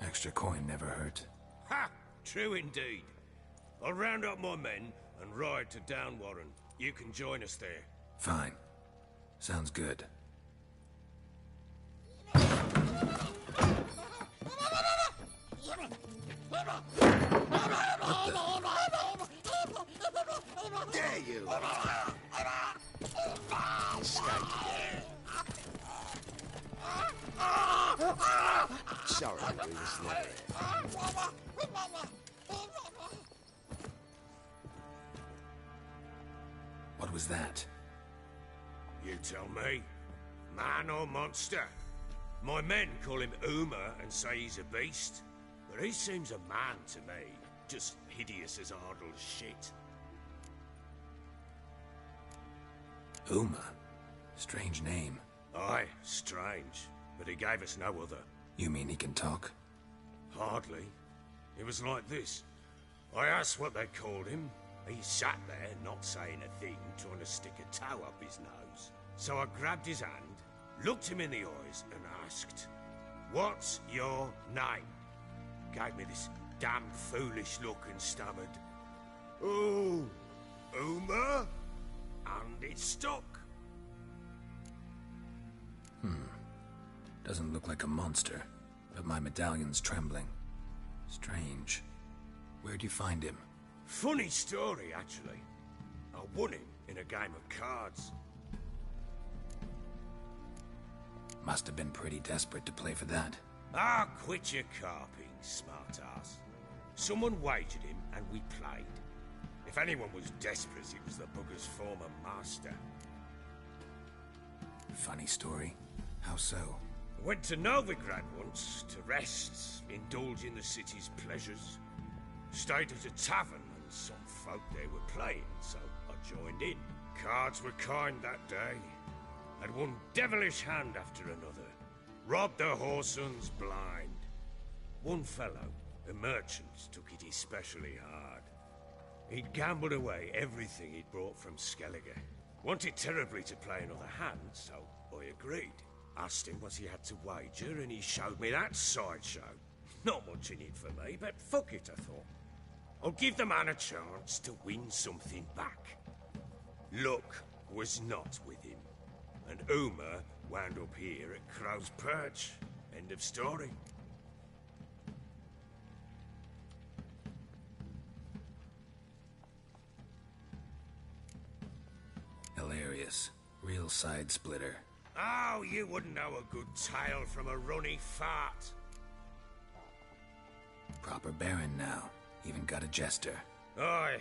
Extra coin never hurt. Ha! True indeed. I'll round up my men and ride to Downwarren. You can join us there. Fine. Sounds good. Dare you! Escape. Sorry, we was never here. What was that? You tell me. Man or monster? My men call him Uma and say he's a beast, but he seems a man to me. Just hideous as Ardle's shit. Uma? Strange name. Aye, strange. But he gave us no other. You mean he can talk? Hardly. It was like this. I asked what they called him. He sat there, not saying a thing, trying to stick a toe up his nose. So I grabbed his hand, looked him in the eyes, and asked, "What's your name?" Gave me this damn foolish look and stammered, "Oh, Uma?" And it stuck. Doesn't look like a monster, but my medallion's trembling. Strange. Where'd you find him? Funny story, actually. I won him in a game of cards. Must have been pretty desperate to play for that. Ah, quit your carping, smartass. Someone wagered him, and we played. If anyone was desperate, it was the bugger's former master. Funny story. How so? I went to Novigrad once to rest, indulge in the city's pleasures. Stayed at a tavern and some folk there were playing, so I joined in. Cards were kind that day. Had one devilish hand after another. Robbed the whoresons blind. One fellow, a merchant, took it especially hard. He'd gambled away everything he'd brought from Skellige. Wanted terribly to play another hand, so I agreed. Asked him what he had to wager, and he showed me that sideshow. Not much in it for me, but fuck it, I thought. I'll give the man a chance to win something back. Luck was not with him, and Uma wound up here at Crow's Perch. End of story. Hilarious. Real side splitter. Oh, you wouldn't know a good tale from a runny fart. Proper Baron now. Even got a jester. Aye,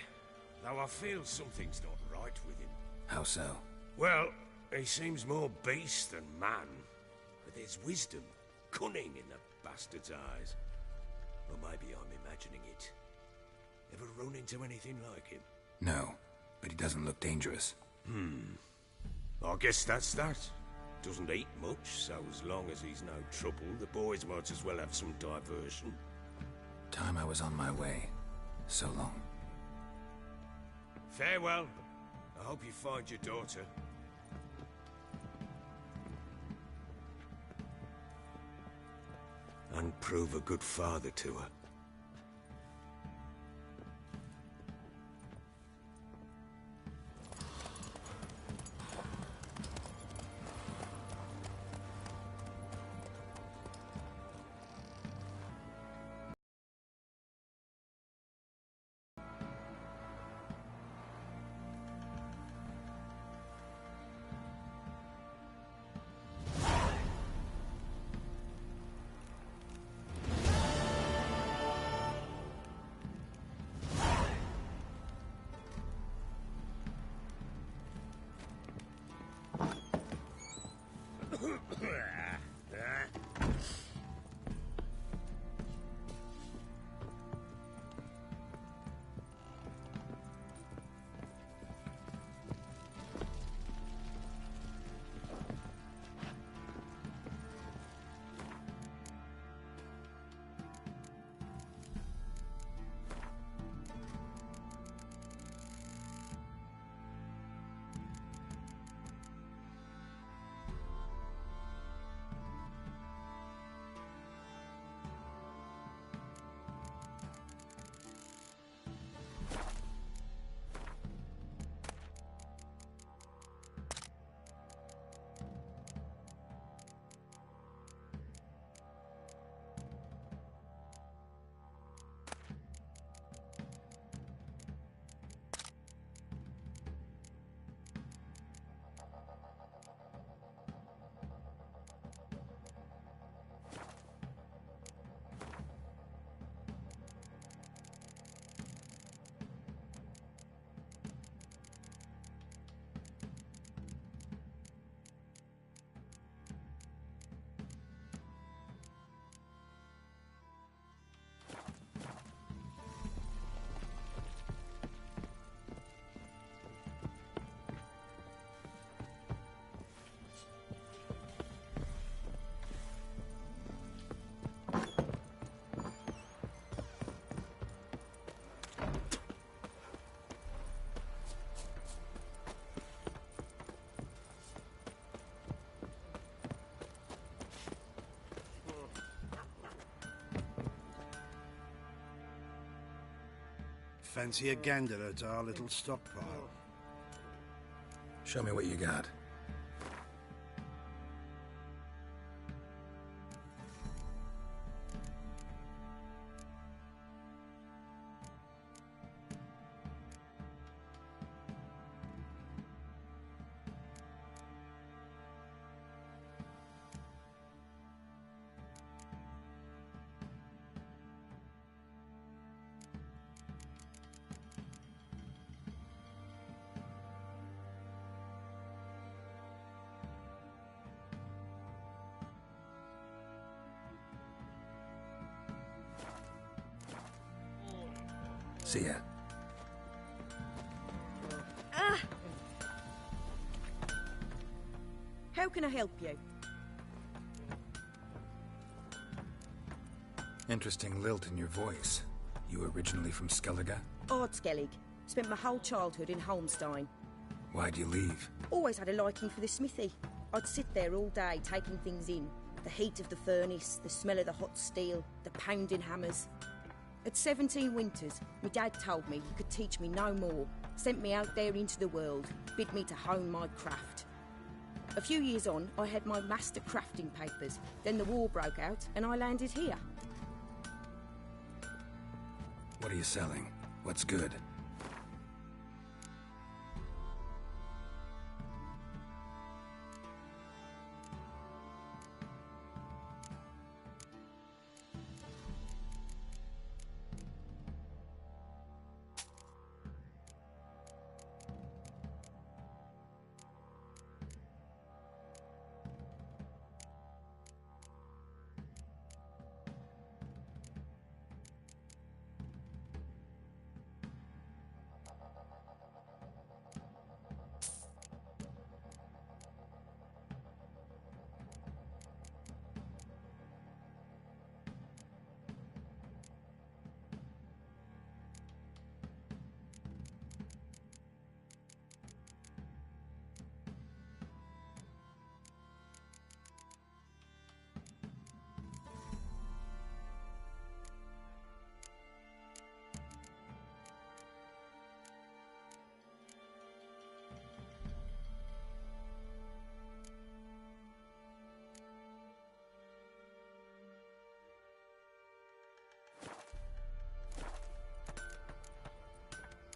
though I feel something's not right with him. How so? Well, he seems more beast than man. But there's wisdom, cunning in the bastard's eyes. Or maybe I'm imagining it. Ever run into anything like him? No, but he doesn't look dangerous. I guess that's that. Doesn't eat much, so as long as he's no trouble, the boys might as well have some diversion. Time I was on my way. So long. Farewell. I hope you find your daughter. And prove a good father to her. Fancy a gander at our little stockpile? Show me what you got. See ya. How can I help you? Interesting lilt in your voice. You originally from Skellige? Ardskellig. Spent my whole childhood in Holmstein. Why'd you leave? Always had a liking for the smithy. I'd sit there all day taking things in. The heat of the furnace, the smell of the hot steel, the pounding hammers. At 17 winters, my dad told me he could teach me no more. Sent me out there into the world, bid me to hone my craft. A few years on, I had my master crafting papers. Then the war broke out and I landed here. What are you selling? What's good?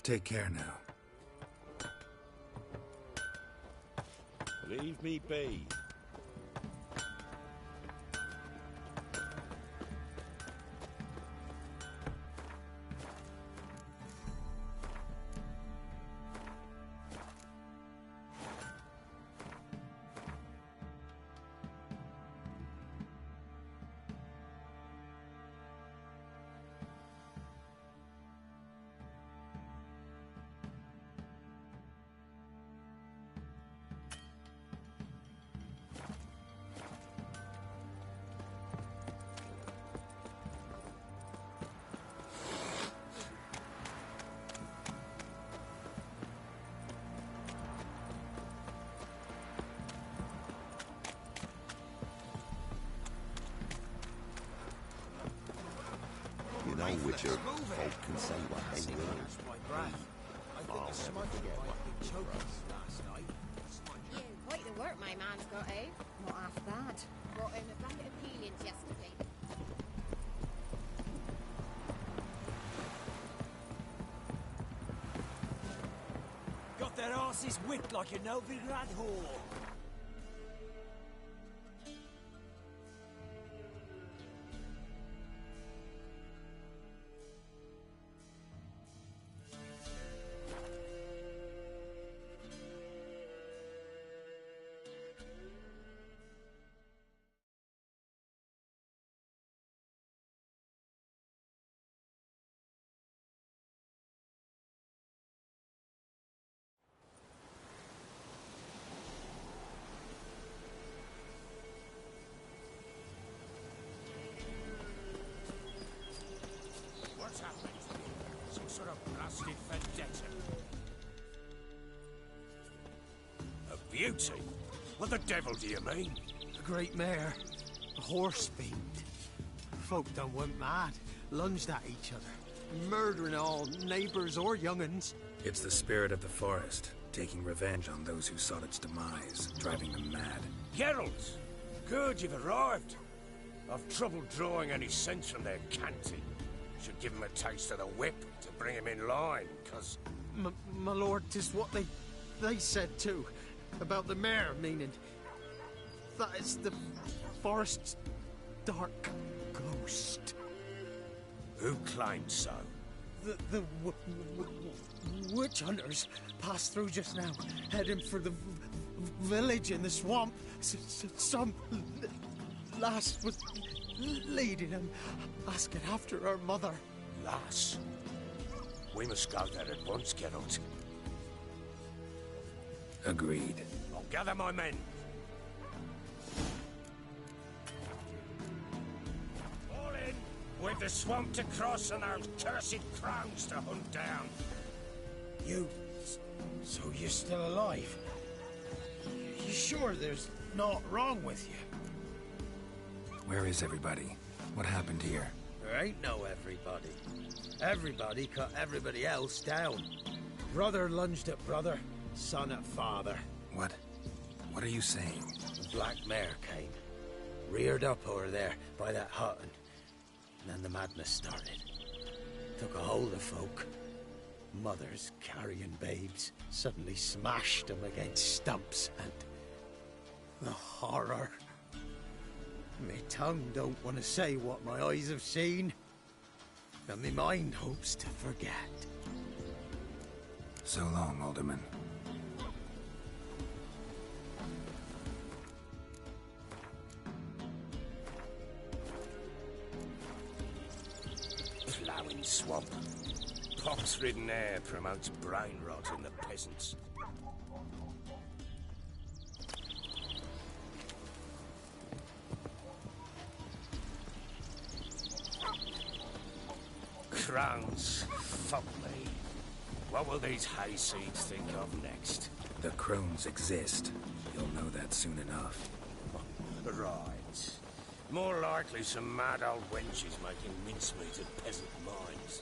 Take care now. Leave me be. You know, Witcher, folk can say what they will. I think Yeah, quite the work my man's got, eh? Not half bad. Brought in a bucket of peelings yesterday. Got their asses whipped like a Novigrad whore. What's happened? Some sort of blasted vendetta. A beauty? What the devil do you mean? A great mare. A horse fiend. Folk done went mad. Lunged at each other. Murdering all neighbours or young'uns. It's the spirit of the forest, taking revenge on those who sought its demise, driving them mad. Geralt! Good, you've arrived. I've trouble drawing any sense from their canting. Should give him a taste of the whip to bring him in line, 'cause... My lord, 'tis what they said too. About the mare, meaning... That is the forest's dark ghost. Who claims so? The witch hunters passed through just now, heading for the village in the swamp. Some lass was leading them, asking after her mother. Lass? We must go there at once, Geralt. Agreed. I'll gather my men. All in! We've the swamp to cross and those cursed crows to hunt down. You... so you're still alive? You sure there's naught wrong with you? Where is everybody? What happened here? There ain't no everybody. Everybody cut everybody else down. Brother lunged at brother, son at father. What? What are you saying? The black mare came. Reared up over there by that hut, and then the madness started. Took a hold of folk. Mothers carrying babes suddenly smashed them against stumps, and the horror. My tongue don't want to say what my eyes have seen, and my mind hopes to forget. So long, Alderman. Ploughing swamp. Pox-ridden air promotes brain rot in the peasants. Crowns, fuck me. What will these hayseeds think of next? The crones exist. You'll know that soon enough. Right. More likely some mad old wenches making mincemeat at peasant mines.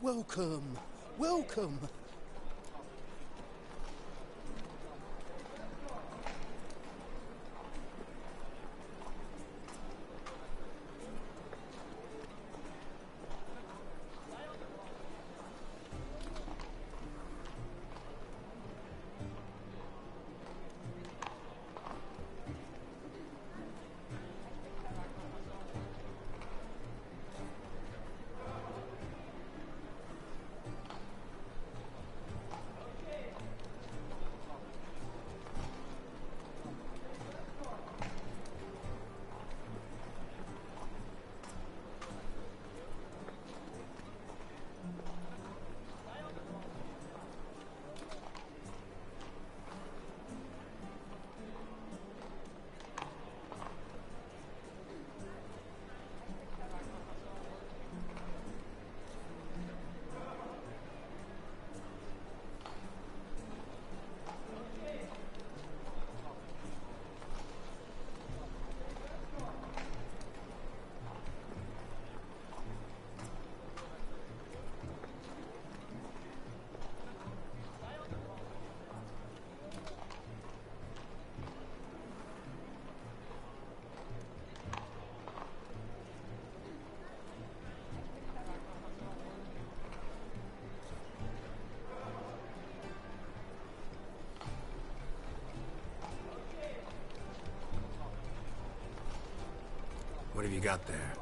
Welcome, welcome. What have you got there?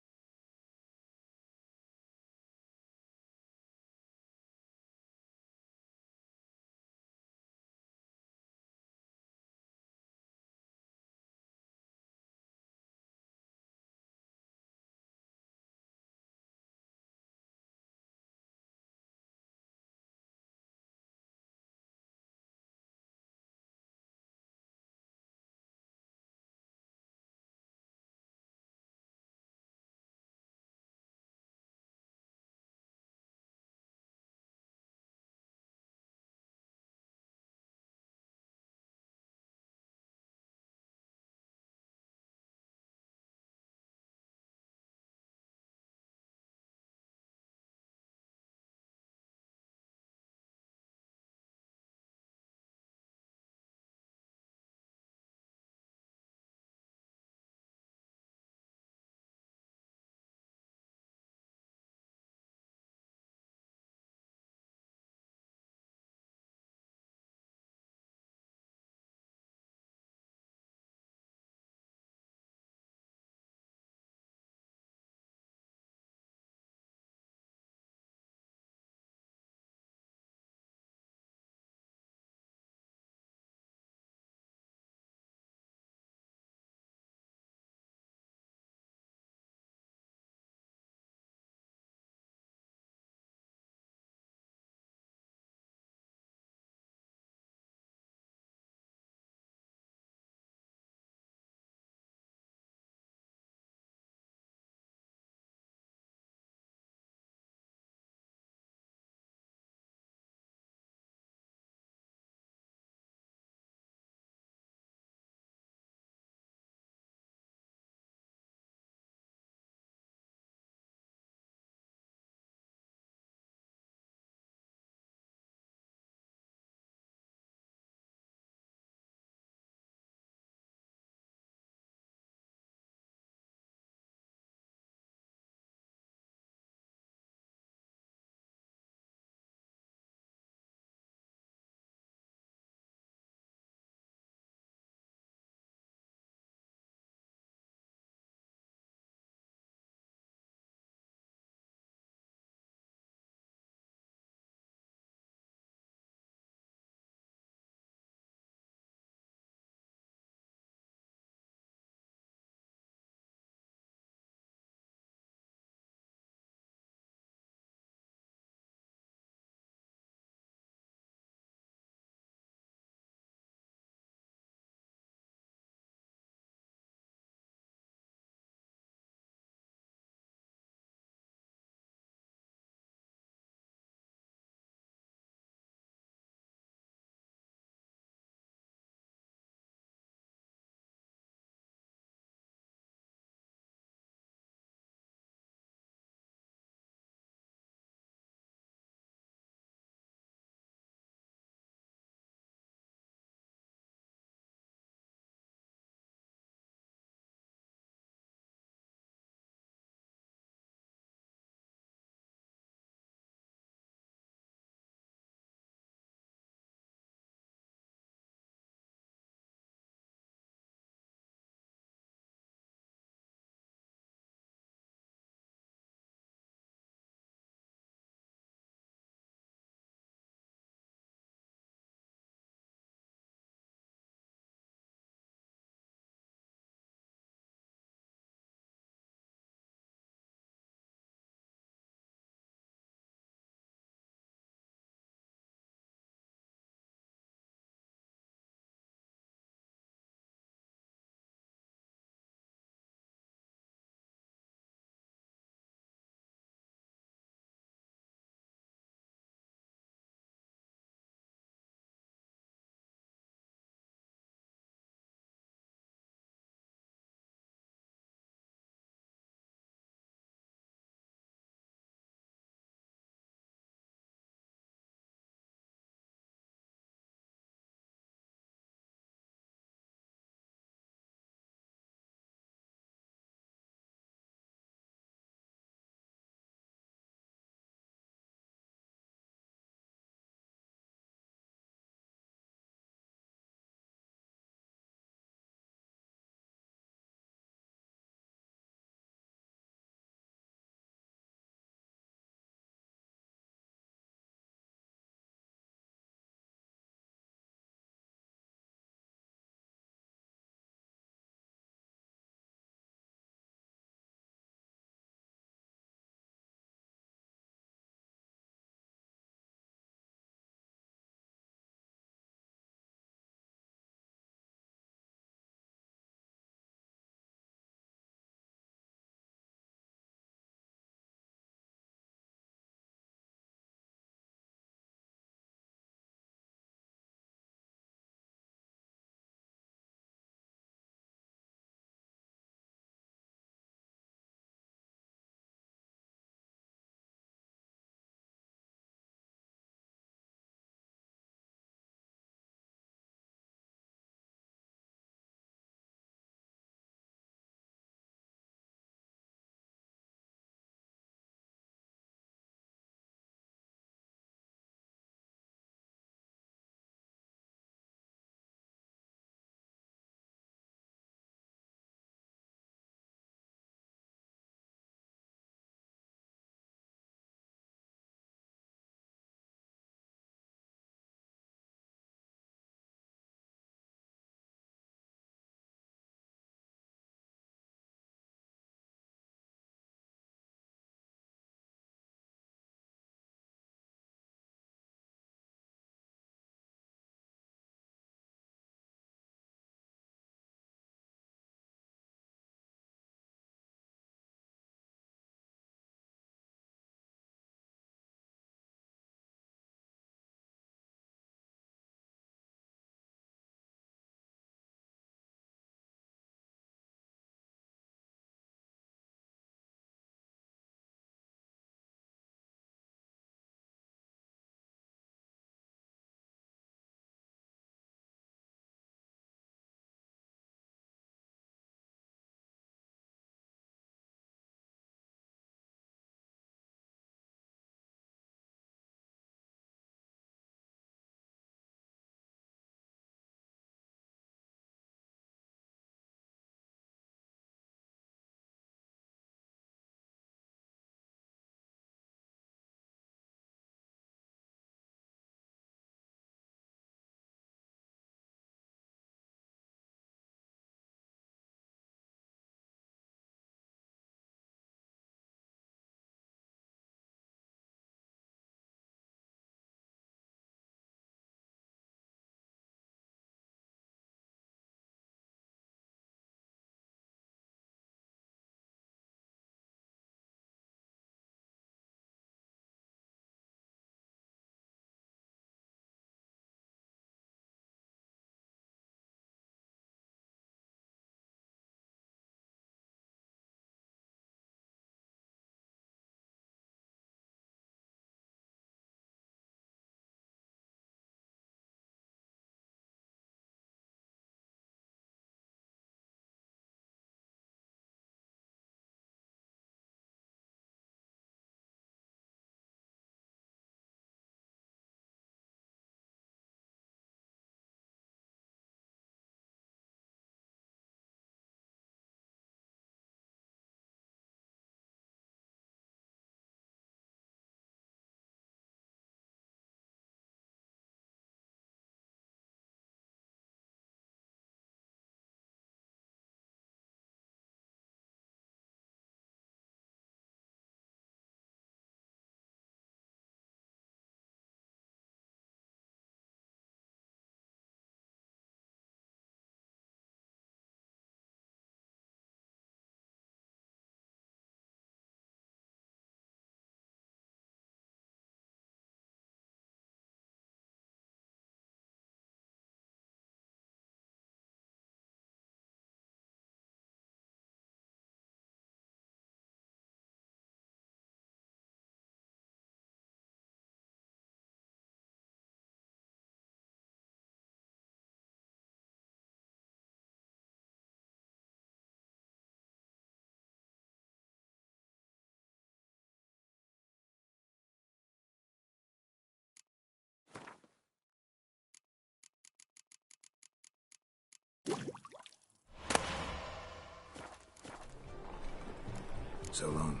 So long.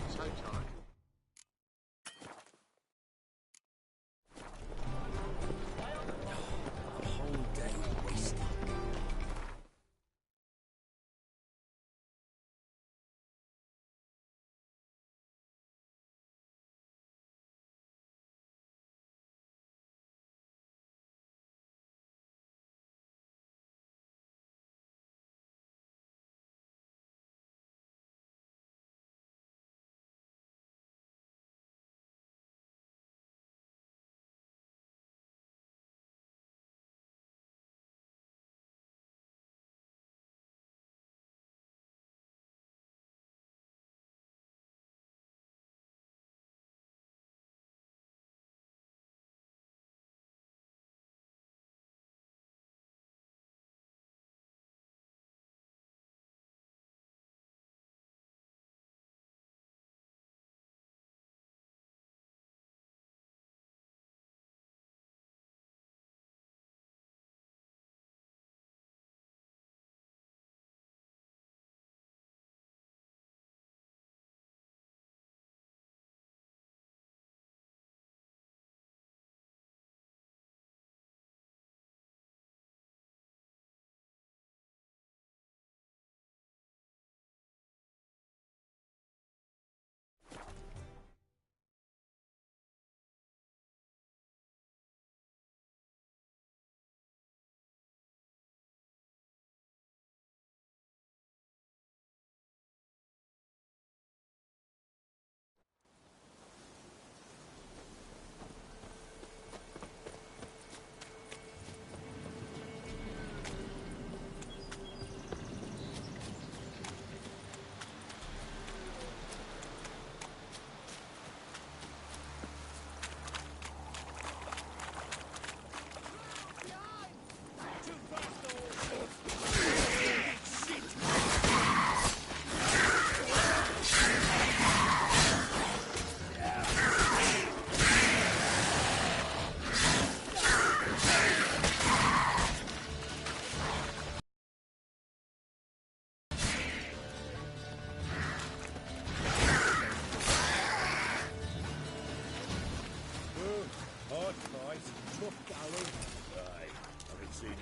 So tight. Whole day wasted.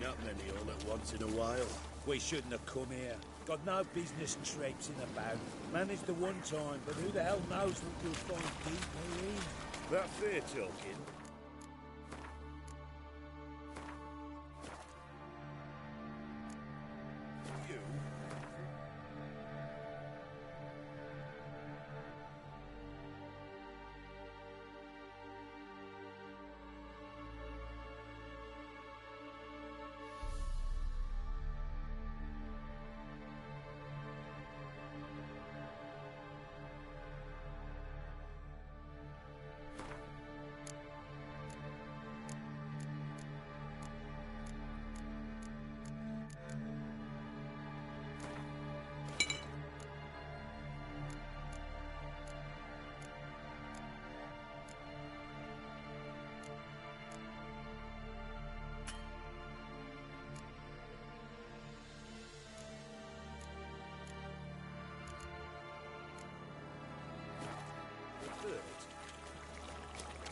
Not many all at once in a while. We shouldn't have come here. Got no business traipsing about. Managed the one time, but who the hell knows what you'll find deep in. That fair talking? You?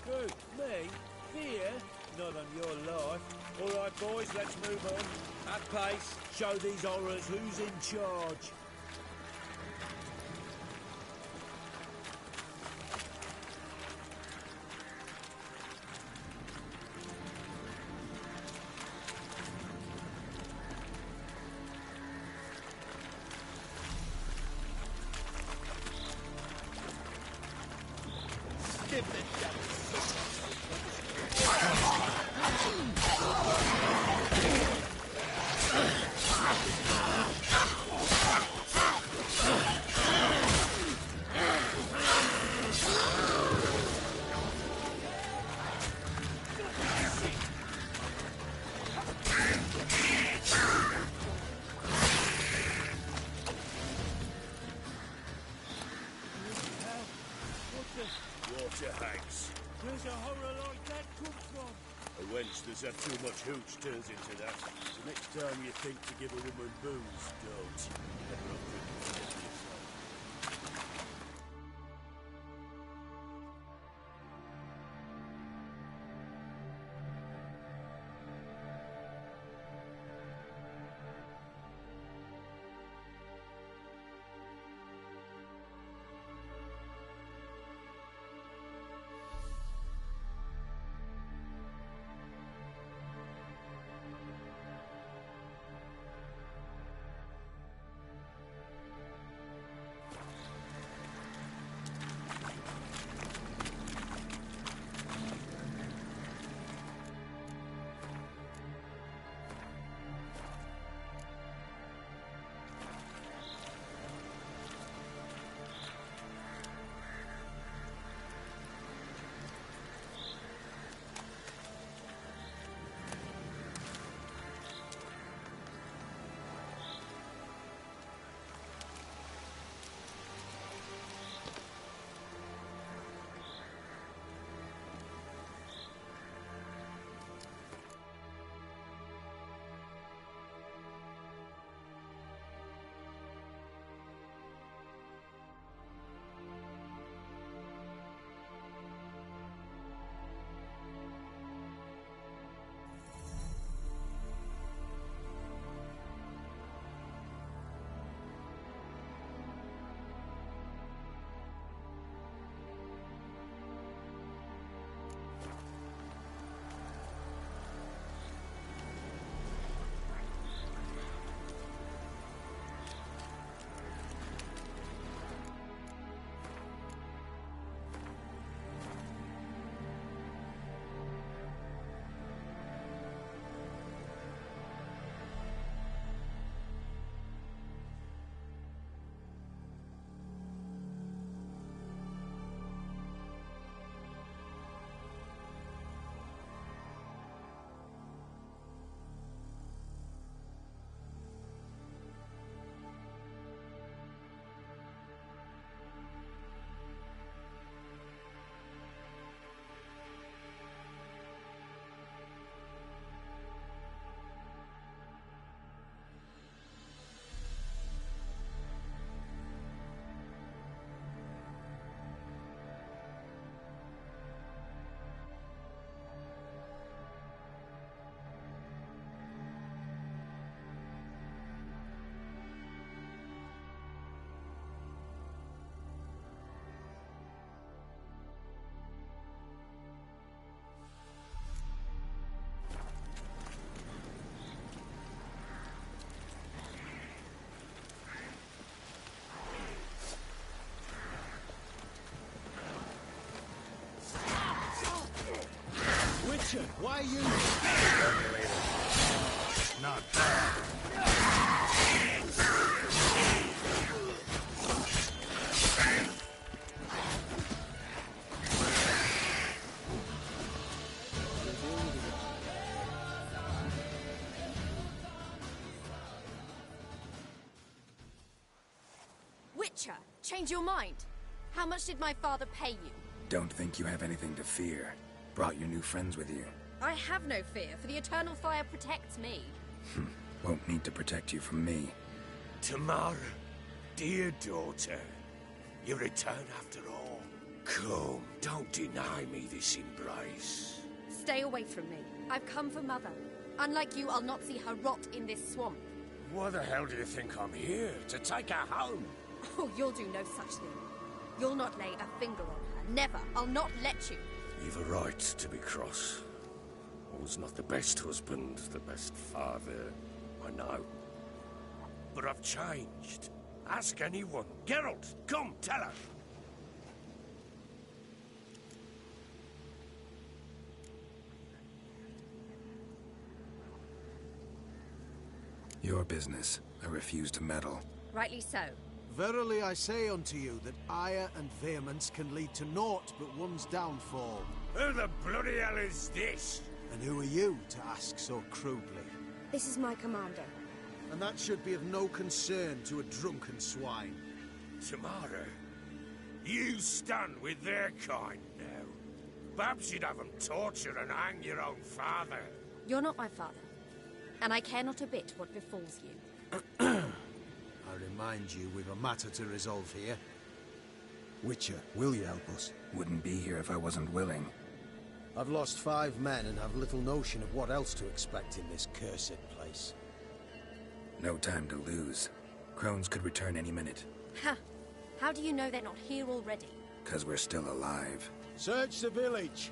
Who? Me? Fear? Not on your life. All right, boys, let's move on. At pace, show these horrors who's in charge. Give this devil. Mothers have too much hooch turns into that. So next time you think to give a woman booze, don't. Better off drinking for yourself. Witcher, why are you... Not bad. Witcher, change your mind. How much did my father pay you? Don't think you have anything to fear. Brought your new friends with you. I have no fear, for the Eternal Fire protects me. Won't need to protect you from me. Tamara, dear daughter, you return after all. Come, don't deny me this embrace. Stay away from me. I've come for Mother. Unlike you, I'll not see her rot in this swamp. Why the hell do you think I'm here? To take her home? Oh, you'll do no such thing. You'll not lay a finger on her. Never. I'll not let you. You've a right to be cross. I was not the best husband, the best father, I know. But I've changed. Ask anyone. Geralt, come, tell her. Your business. I refuse to meddle. Rightly so. Verily I say unto you that ire and vehemence can lead to naught but one's downfall. Who the bloody hell is this? And who are you to ask so crudely? This is my commander. And that should be of no concern to a drunken swine. Tamara, you stand with their kind now. Perhaps you'd have them torture and hang your own father. You're not my father, and I care not a bit what befalls you. I remind you, we've a matter to resolve here. Witcher, will you help us? Wouldn't be here if I wasn't willing. I've lost 5 men and have little notion of what else to expect in this cursed place. No time to lose. Crones could return any minute. Ha! How do you know they're not here already? 'Cause we're still alive. Search the village!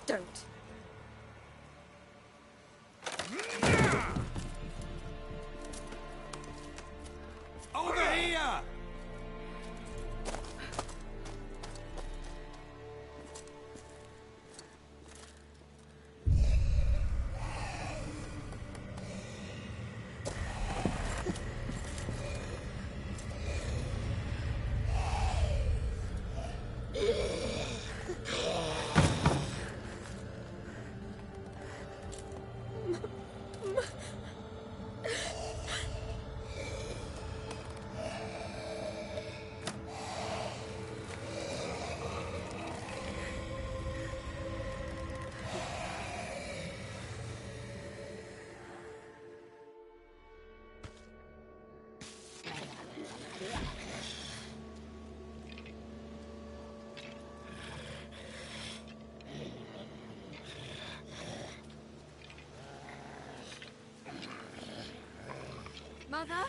Don't. Over here! Mother?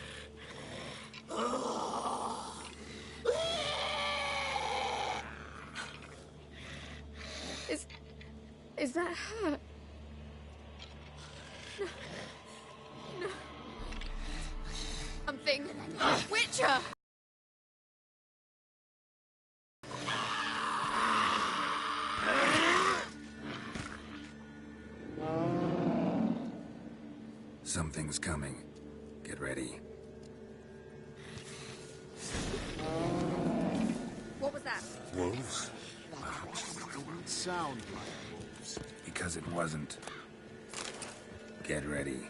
Is that her? No. No. Something. Witcher! Something's coming. Get ready. What was that? Wolves? Sound like wolves. Because it wasn't. Get ready.